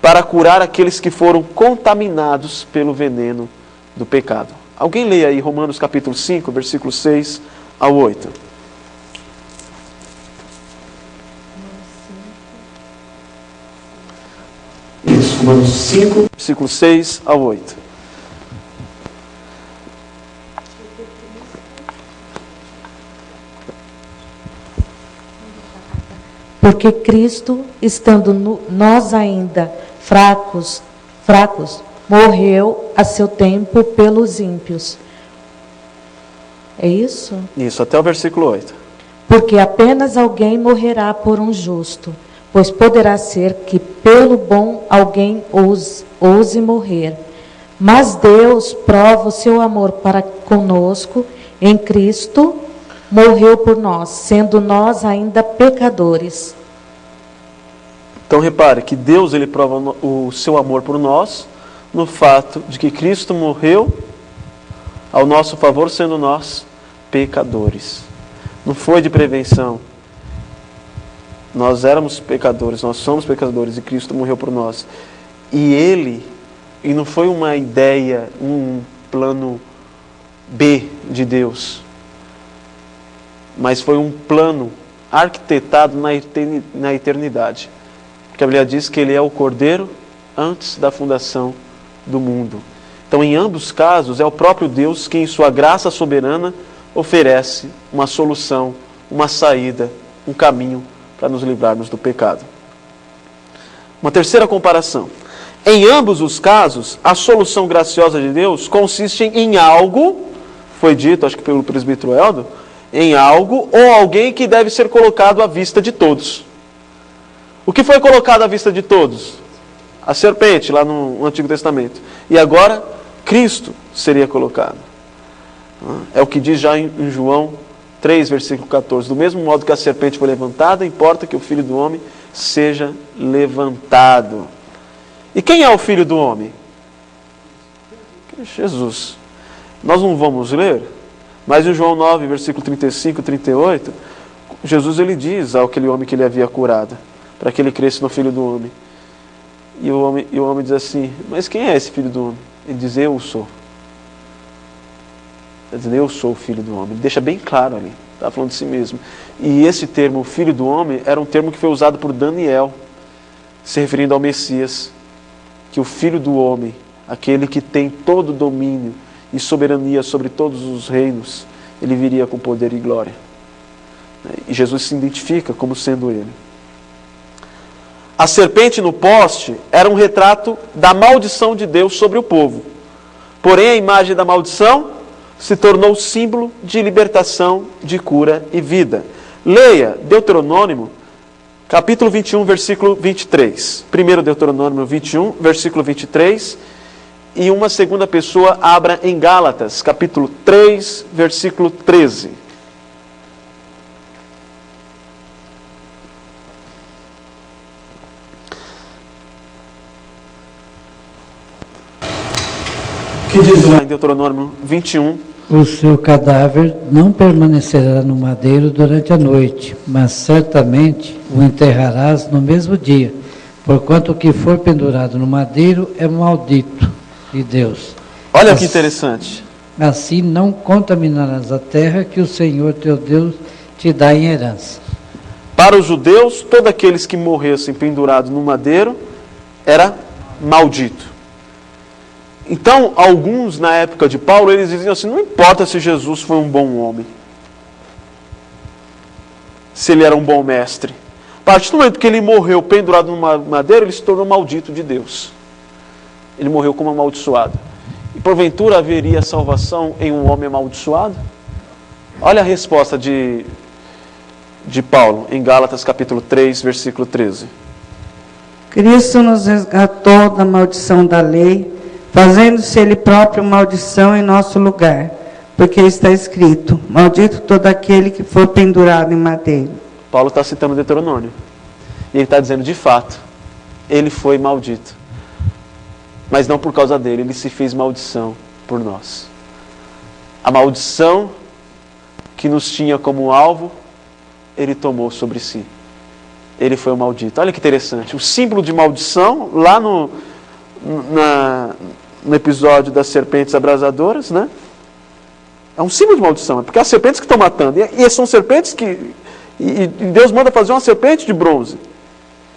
Para curar aqueles que foram contaminados pelo veneno do pecado. Alguém leia aí Romanos capítulo 5, versículos 6 ao 8. Isso, Romanos 5, versículos 6 ao 8. Porque Cristo, estando nós ainda fracos, morreu a seu tempo pelos ímpios. É isso? Isso, até o versículo 8. Porque apenas alguém morrerá por um justo, pois poderá ser que pelo bom alguém ouse morrer. Mas Deus prova o seu amor para conosco em Cristo, morreu por nós, sendo nós ainda pecadores. Então repare que Deus ele prova o seu amor por nós no fato de que Cristo morreu ao nosso favor, sendo nós pecadores. Não foi de prevenção. Nós éramos pecadores, nós somos pecadores e Cristo morreu por nós. E não foi uma ideia, um plano B de Deus, mas foi um plano arquitetado na eternidade. Porque a Bíblia diz que ele é o Cordeiro antes da fundação do mundo. Então, em ambos os casos, é o próprio Deus que, em sua graça soberana, oferece uma solução, uma saída, um caminho para nos livrarmos do pecado. Uma terceira comparação. Em ambos os casos, a solução graciosa de Deus consiste em algo, foi dito, acho que pelo presbítero Eldo, em algo ou alguém que deve ser colocado à vista de todos. O que foi colocado à vista de todos? A serpente, lá no Antigo Testamento. E agora, Cristo seria colocado. É o que diz já em João 3, versículo 14. Do mesmo modo que a serpente foi levantada, importa que o Filho do Homem seja levantado. E quem é o Filho do Homem? Jesus. Nós não vamos ler, mas em João 9, versículo 35 e 38, Jesus ele diz àquele homem que ele havia curado, para que ele cresça no Filho do Homem. E o homem diz assim, mas quem é esse Filho do Homem? Ele diz, eu sou. Ele diz, eu sou o Filho do Homem. Ele deixa bem claro ali, está falando de si mesmo. E esse termo, Filho do Homem, era um termo que foi usado por Daniel, se referindo ao Messias, que o Filho do Homem, aquele que tem todo o domínio e soberania sobre todos os reinos, ele viria com poder e glória. E Jesus se identifica como sendo ele. A serpente no poste era um retrato da maldição de Deus sobre o povo. Porém, a imagem da maldição se tornou símbolo de libertação, de cura e vida. Leia Deuteronômio, capítulo 21, versículo 23. Primeiro Deuteronômio 21, versículo 23. E uma segunda pessoa abra em Gálatas, capítulo 3, versículo 13. Que diz lá em Deuteronômio 21? O seu cadáver não permanecerá no madeiro durante a noite, mas certamente o enterrarás no mesmo dia, porquanto o que for pendurado no madeiro é maldito de Deus. Olha que interessante. Assim não contaminarás a terra que o Senhor teu Deus te dá em herança. Para os judeus, todos aqueles que morressem pendurados no madeiro era maldito. Então, alguns na época de Paulo, eles diziam assim, não importa se Jesus foi um bom homem, se ele era um bom mestre. A partir do momento que ele morreu pendurado numa madeira, ele se tornou maldito de Deus. Ele morreu como amaldiçoado. E porventura haveria salvação em um homem amaldiçoado? Olha a resposta de Paulo em Gálatas capítulo 3, versículo 13. Cristo nos resgatou da maldição da lei, fazendo-se ele próprio maldição em nosso lugar, porque está escrito, maldito todo aquele que for pendurado em madeiro. Paulo está citando Deuteronômio. E ele está dizendo, de fato, ele foi maldito. Mas não por causa dele, ele se fez maldição por nós. A maldição que nos tinha como alvo, ele tomou sobre si. Ele foi o maldito. Olha que interessante. O símbolo de maldição, lá no episódio das serpentes abrasadoras, né? É um símbolo de maldição. É porque as serpentes que estão matando. E são serpentes que... E Deus manda fazer uma serpente de bronze.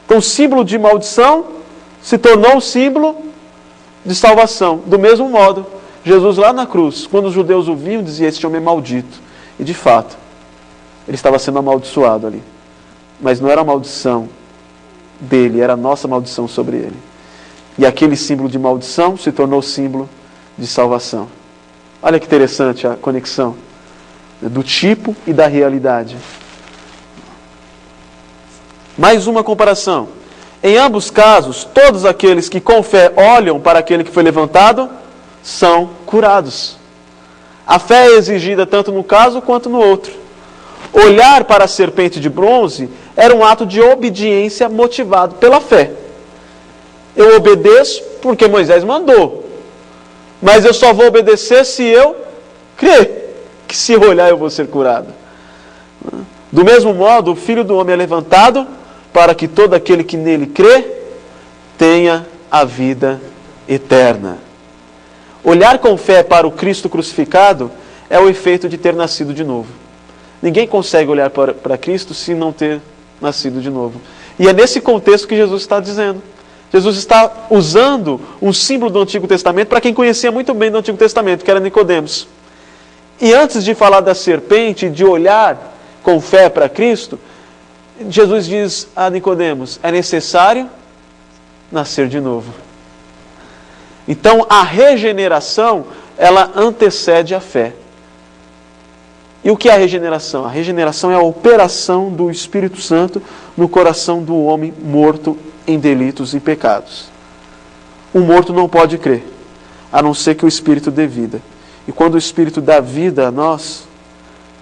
Então o símbolo de maldição se tornou o símbolo de salvação. Do mesmo modo, Jesus lá na cruz, quando os judeus o viam, dizia, este homem é maldito. E de fato, ele estava sendo amaldiçoado ali. Mas não era a maldição dele, era a nossa maldição sobre ele. E aquele símbolo de maldição se tornou símbolo de salvação. Olha que interessante a conexão do tipo e da realidade. Mais uma comparação. Em ambos casos, todos aqueles que com fé olham para aquele que foi levantado, são curados. A fé é exigida tanto no caso quanto no outro. Olhar para a serpente de bronze era um ato de obediência motivado pela fé. Eu obedeço porque Moisés mandou. Mas eu só vou obedecer se eu crer que se eu olhar eu vou ser curado. Do mesmo modo, o Filho do Homem é levantado para que todo aquele que nele crê tenha a vida eterna. Olhar com fé para o Cristo crucificado é o efeito de ter nascido de novo. Ninguém consegue olhar para Cristo se não ter nascido de novo. E é nesse contexto que Jesus está dizendo. Jesus está usando um símbolo do Antigo Testamento para quem conhecia muito bem do Antigo Testamento, que era Nicodemos. E antes de falar da serpente, de olhar com fé para Cristo, Jesus diz a Nicodemos: é necessário nascer de novo. Então a regeneração, ela antecede a fé. E o que é a regeneração? A regeneração é a operação do Espírito Santo no coração do homem morto em delitos e pecados. O morto não pode crer, a não ser que o Espírito dê vida. E quando o Espírito dá vida a nós,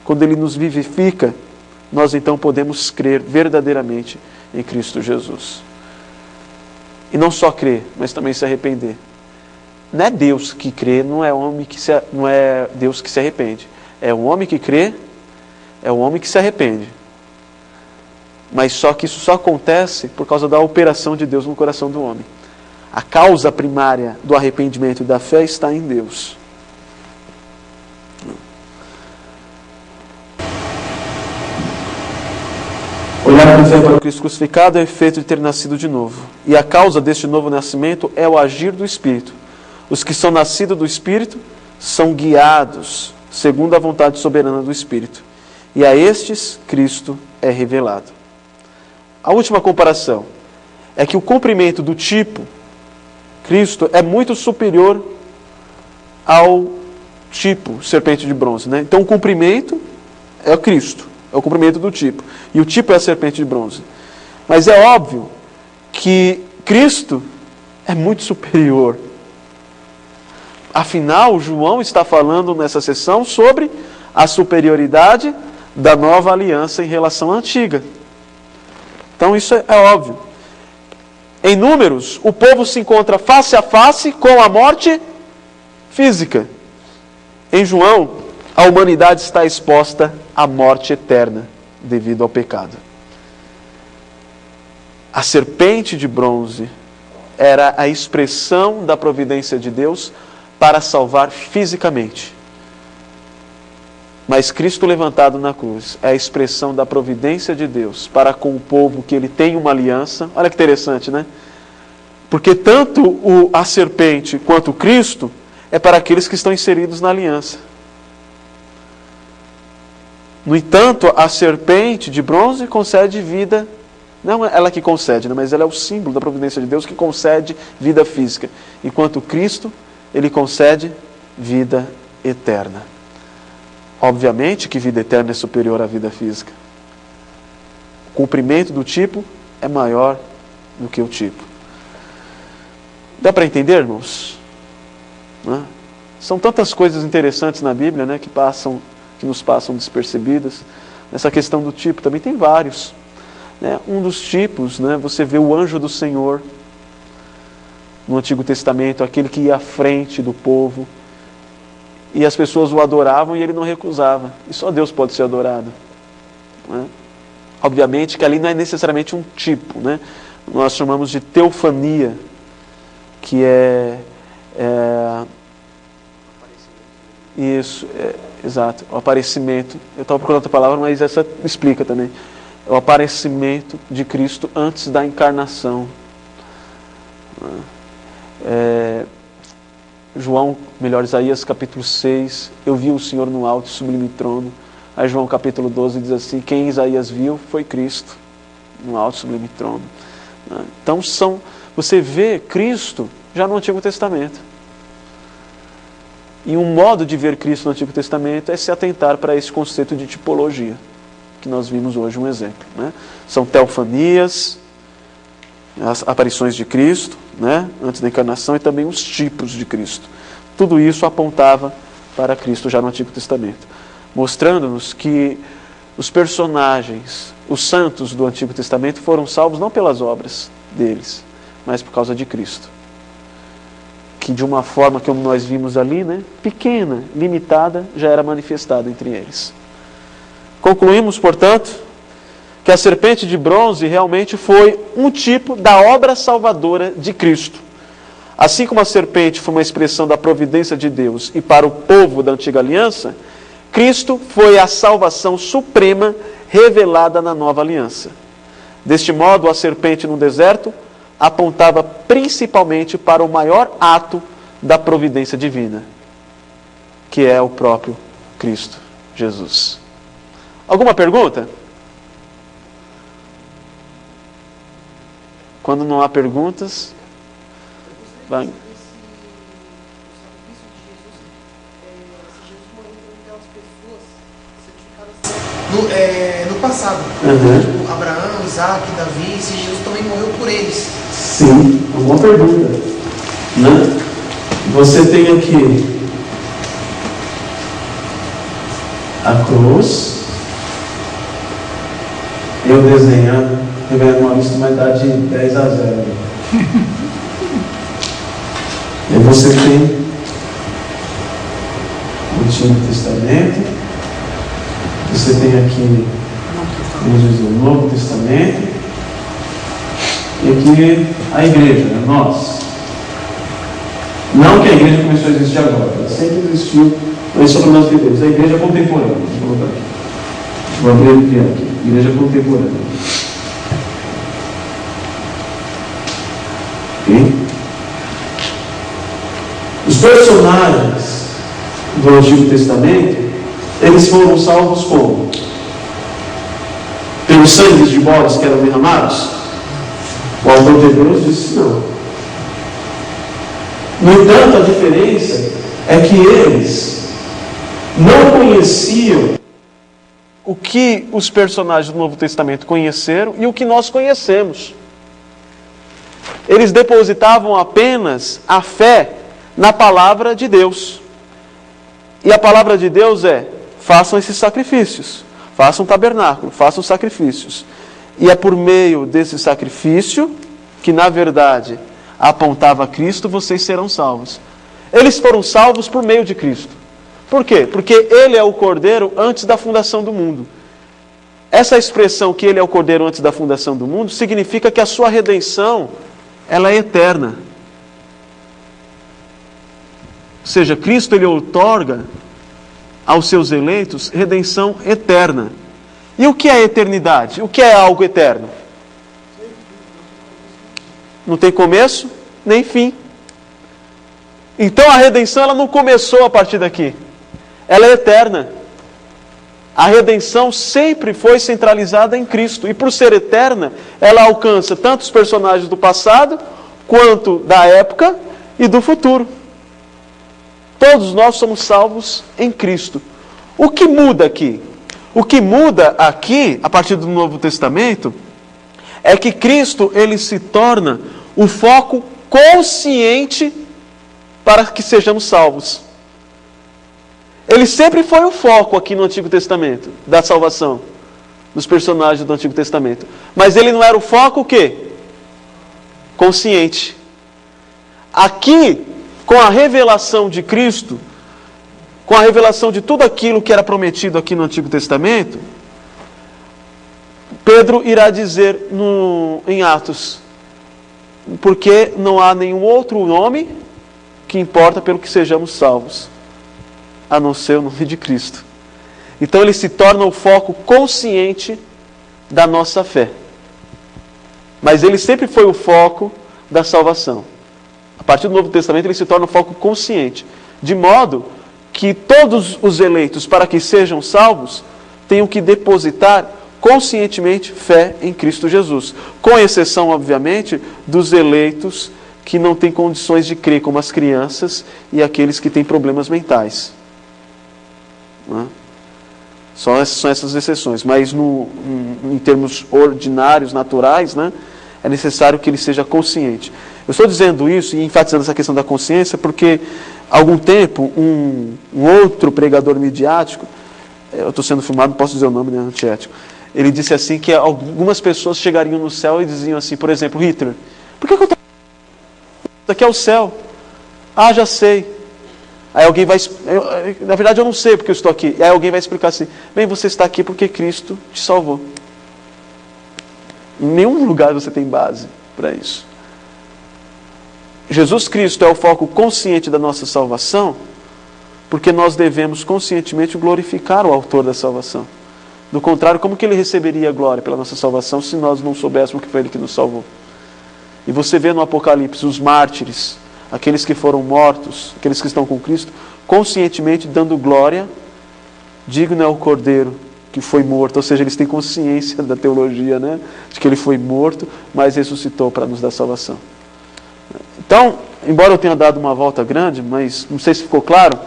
quando Ele nos vivifica, nós então podemos crer verdadeiramente em Cristo Jesus. E não só crer, mas também se arrepender. Não é Deus que crê, não é Deus que se arrepende. É o homem que crê, é o homem que se arrepende. Mas só que isso só acontece por causa da operação de Deus no coração do homem. A causa primária do arrependimento e da fé está em Deus. Olhar com fé para o Cristo crucificado é o efeito de ter nascido de novo. E a causa deste novo nascimento é o agir do Espírito. Os que são nascidos do Espírito são guiados segundo a vontade soberana do Espírito. E a estes Cristo é revelado. A última comparação é que o comprimento do tipo Cristo é muito superior ao tipo serpente de bronze, né? Então o comprimento é o Cristo, é o comprimento do tipo. E o tipo é a serpente de bronze. Mas é óbvio que Cristo é muito superior. Afinal, João está falando nessa sessão sobre a superioridade da nova aliança em relação à antiga. Então isso é óbvio. Em Números, o povo se encontra face a face com a morte física. Em João, a humanidade está exposta à morte eterna devido ao pecado. A serpente de bronze era a expressão da providência de Deus para salvar fisicamente. Mas Cristo levantado na cruz é a expressão da providência de Deus para com o povo que Ele tem uma aliança. Olha que interessante, né? Porque tanto a serpente quanto o Cristo é para aqueles que estão inseridos na aliança. No entanto, a serpente de bronze concede vida, não ela que concede, né? Mas ela é o símbolo da providência de Deus que concede vida física. Enquanto Cristo, Ele concede vida eterna. Obviamente que vida eterna é superior à vida física. O cumprimento do tipo é maior do que o tipo. Dá para entender, irmãos? Né? São tantas coisas interessantes na Bíblia, né, que nos passam despercebidas. Nessa questão do tipo também tem vários. Né? Um dos tipos, né, você vê o anjo do Senhor no Antigo Testamento, aquele que ia à frente do povo. E as pessoas o adoravam e ele não recusava. E só Deus pode ser adorado. Né? Obviamente que ali não é necessariamente um tipo. Né? Nós chamamos de teofania, que exato, o aparecimento. Eu estava procurando outra palavra, mas essa explica também. É o aparecimento de Cristo antes da encarnação. Isaías capítulo 6, eu vi o Senhor no alto e sublime trono. Aí João capítulo 12 diz assim, quem Isaías viu foi Cristo, no alto e sublime trono. Então você vê Cristo já no Antigo Testamento. E um modo de ver Cristo no Antigo Testamento é se atentar para esse conceito de tipologia, que nós vimos hoje um exemplo. Né? São teofanias, as aparições de Cristo, né, antes da encarnação, e também os tipos de Cristo. Tudo isso apontava para Cristo já no Antigo Testamento, mostrando-nos que os personagens, os santos do Antigo Testamento foram salvos não pelas obras deles, mas por causa de Cristo. Que de uma forma, como nós vimos ali, né, pequena, limitada, já era manifestada entre eles. Concluímos, portanto, que a serpente de bronze realmente foi um tipo da obra salvadora de Cristo. Assim como a serpente foi uma expressão da providência de Deus e para o povo da antiga aliança, Cristo foi a salvação suprema revelada na nova aliança. Deste modo, a serpente no deserto apontava principalmente para o maior ato da providência divina, que é o próprio Cristo Jesus. Alguma pergunta? Quando não há perguntas, vai. No passado, tipo, Abraão, Isaac, Davi, se Jesus também morreu por eles. Sim, uma boa pergunta, né? Você tem aqui a cruz, eu desenhando, Reverendo Maurício vai dar de 10 a 0. E você tem o Antigo Testamento, você tem aqui, vamos dizer, o Novo Testamento, e aqui a igreja, né? Nós. Não que a igreja começou a existir agora, ela sempre existiu, mas só para nós entendemos. A igreja contemporânea, vou colocar aqui. Vou abrir aqui, igreja contemporânea. Ok? Os personagens do Antigo Testamento, eles foram salvos como? Pelos sangues de bodes que eram derramados? O autor de Hebreus disse não. No entanto, a diferença é que eles não conheciam o que os personagens do Novo Testamento conheceram e o que nós conhecemos. Eles depositavam apenas a fé na palavra de Deus. E a palavra de Deus é: façam esses sacrifícios, façam tabernáculo, façam sacrifícios. E é por meio desse sacrifício, que na verdade apontava a Cristo, vocês serão salvos. Eles foram salvos por meio de Cristo. Por quê? Porque Ele é o Cordeiro antes da fundação do mundo. Essa expressão que Ele é o Cordeiro antes da fundação do mundo significa que a sua redenção, ela é eterna. Ou seja, Cristo Ele outorga aos seus eleitos redenção eterna. E o que é eternidade? O que é algo eterno? Não tem começo nem fim. Então a redenção ela não começou a partir daqui. Ela é eterna. A redenção sempre foi centralizada em Cristo. E por ser eterna, ela alcança tanto os personagens do passado, quanto da época e do futuro. Todos nós somos salvos em Cristo. O que muda aqui? O que muda aqui, a partir do Novo Testamento, é que Cristo ele se torna o foco consciente para que sejamos salvos. Ele sempre foi o foco aqui no Antigo Testamento, da salvação, dos personagens do Antigo Testamento. Mas ele não era o foco o quê? Consciente. Aqui, com a revelação de Cristo, com a revelação de tudo aquilo que era prometido aqui no Antigo Testamento, Pedro irá dizer em Atos, porque não há nenhum outro nome que importa pelo que sejamos salvos, a não ser o nome de Cristo. Então ele se torna o foco consciente da nossa fé. Mas ele sempre foi o foco da salvação. A partir do Novo Testamento ele se torna o foco consciente, de modo que todos os eleitos, para que sejam salvos, tenham que depositar conscientemente fé em Cristo Jesus. Com exceção, obviamente, dos eleitos que não têm condições de crer, como as crianças e aqueles que têm problemas mentais. Não é? São essas exceções. Mas em termos ordinários, naturais, né, é necessário que ele seja consciente. Eu estou dizendo isso e enfatizando essa questão da consciência porque, há algum tempo, um outro pregador midiático, eu estou sendo filmado, não posso dizer o nome, né, antiético, ele disse assim que algumas pessoas chegariam no céu e diziam assim, por exemplo, Hitler, por que eu estou... Isso aqui é o céu. Ah, já sei. Aí alguém vai... na verdade eu não sei porque eu estou aqui. Aí alguém vai explicar assim, bem, você está aqui porque Cristo te salvou. Em nenhum lugar você tem base para isso. Jesus Cristo é o foco consciente da nossa salvação, porque nós devemos conscientemente glorificar o autor da salvação. Do contrário, como que ele receberia a glória pela nossa salvação se nós não soubéssemos que foi ele que nos salvou? E você vê no Apocalipse os mártires, aqueles que foram mortos, aqueles que estão com Cristo, conscientemente dando glória, digno é o Cordeiro que foi morto. Ou seja, eles têm consciência da teologia, né? De que ele foi morto, mas ressuscitou para nos dar salvação. Então, embora eu tenha dado uma volta grande, mas não sei se ficou claro.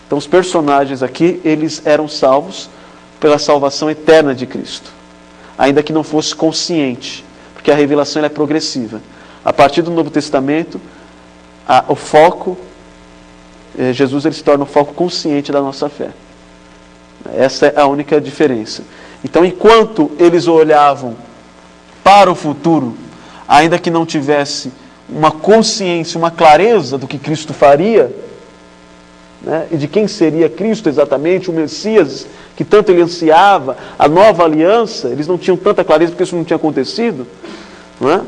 Então, os personagens aqui, eles eram salvos pela salvação eterna de Cristo, ainda que não fosse consciente, porque a revelação ela é progressiva. A partir do Novo Testamento, o foco, Jesus ele se torna o foco consciente da nossa fé. Essa é a única diferença. Então, enquanto eles olhavam para o futuro, ainda que não tivesse uma consciência, uma clareza do que Cristo faria, né, e de quem seria Cristo exatamente, o Messias, que tanto ele ansiava, a nova aliança, eles não tinham tanta clareza porque isso não tinha acontecido, não é?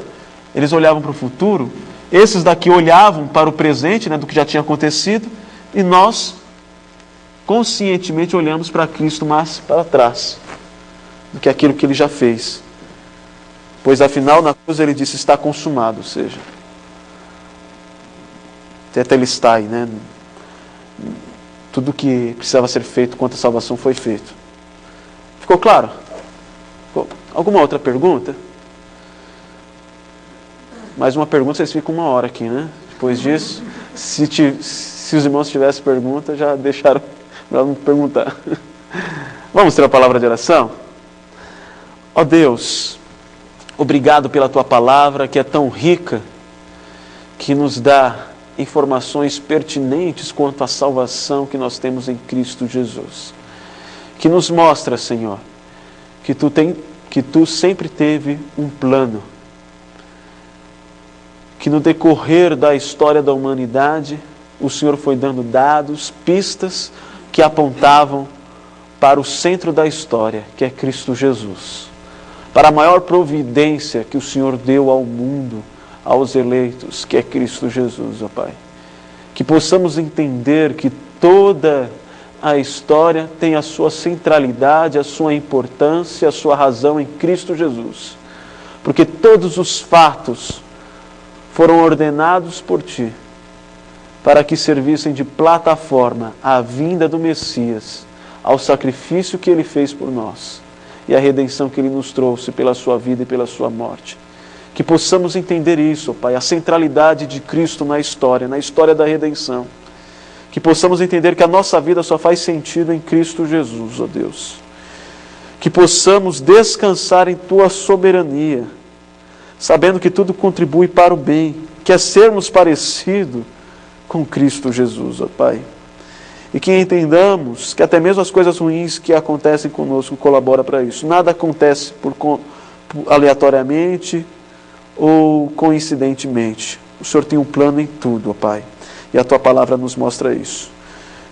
Eles olhavam para o futuro, esses daqui olhavam para o presente, né, do que já tinha acontecido, e nós conscientemente olhamos para Cristo mais para trás do que aquilo que ele já fez. Pois afinal na cruz ele disse, está consumado, ou seja, tetelestai, né? Tudo que precisava ser feito quanto à salvação foi feito. Ficou claro? Alguma outra pergunta? Mais uma pergunta, vocês ficam 1 hora aqui, né? Depois disso, se os irmãos tivessem pergunta, já deixaram para não perguntar. Vamos ter a palavra de oração? Ó Deus, obrigado pela Tua palavra que é tão rica, que nos dá informações pertinentes quanto à salvação que nós temos em Cristo Jesus. Que nos mostra, Senhor, que Tu sempre teve um plano, que no decorrer da história da humanidade, o Senhor foi dando dados, pistas, que apontavam para o centro da história, que é Cristo Jesus. Para a maior providência que o Senhor deu ao mundo, aos eleitos, que é Cristo Jesus, ó Pai. Que possamos entender que toda a história tem a sua centralidade, a sua importância, a sua razão em Cristo Jesus. Porque todos os fatos foram ordenados por Ti, para que servissem de plataforma à vinda do Messias, ao sacrifício que Ele fez por nós e à redenção que Ele nos trouxe pela Sua vida e pela Sua morte. Que possamos entender isso, ó Pai, a centralidade de Cristo na história da redenção. Que possamos entender que a nossa vida só faz sentido em Cristo Jesus, ó Deus. Que possamos descansar em Tua soberania, sabendo que tudo contribui para o bem, que é sermos parecidos com Cristo Jesus, ó Pai. E que entendamos que até mesmo as coisas ruins que acontecem conosco colaboram para isso. Nada acontece aleatoriamente ou coincidentemente. O Senhor tem um plano em tudo, ó Pai. E a Tua palavra nos mostra isso.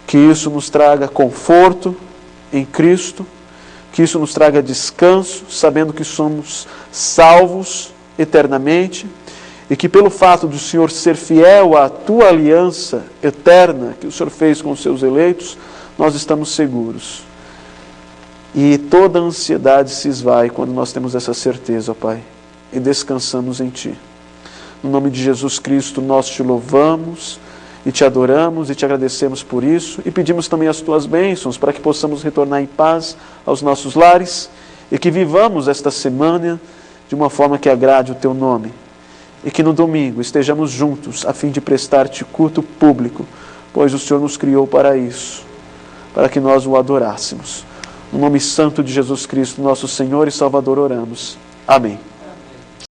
Que isso nos traga conforto em Cristo, que isso nos traga descanso, sabendo que somos salvos eternamente, e que pelo fato do Senhor ser fiel à Tua aliança eterna que o Senhor fez com os Seus eleitos, nós estamos seguros. E toda a ansiedade se esvai quando nós temos essa certeza, ó Pai, e descansamos em Ti. No nome de Jesus Cristo, nós Te louvamos e Te adoramos e Te agradecemos por isso, e pedimos também as Tuas bênçãos para que possamos retornar em paz aos nossos lares e que vivamos esta semana de uma forma que agrade o Teu nome. E que no domingo estejamos juntos a fim de prestar-Te culto público, pois o Senhor nos criou para isso, para que nós o adorássemos. No nome santo de Jesus Cristo, nosso Senhor e Salvador, oramos. Amém.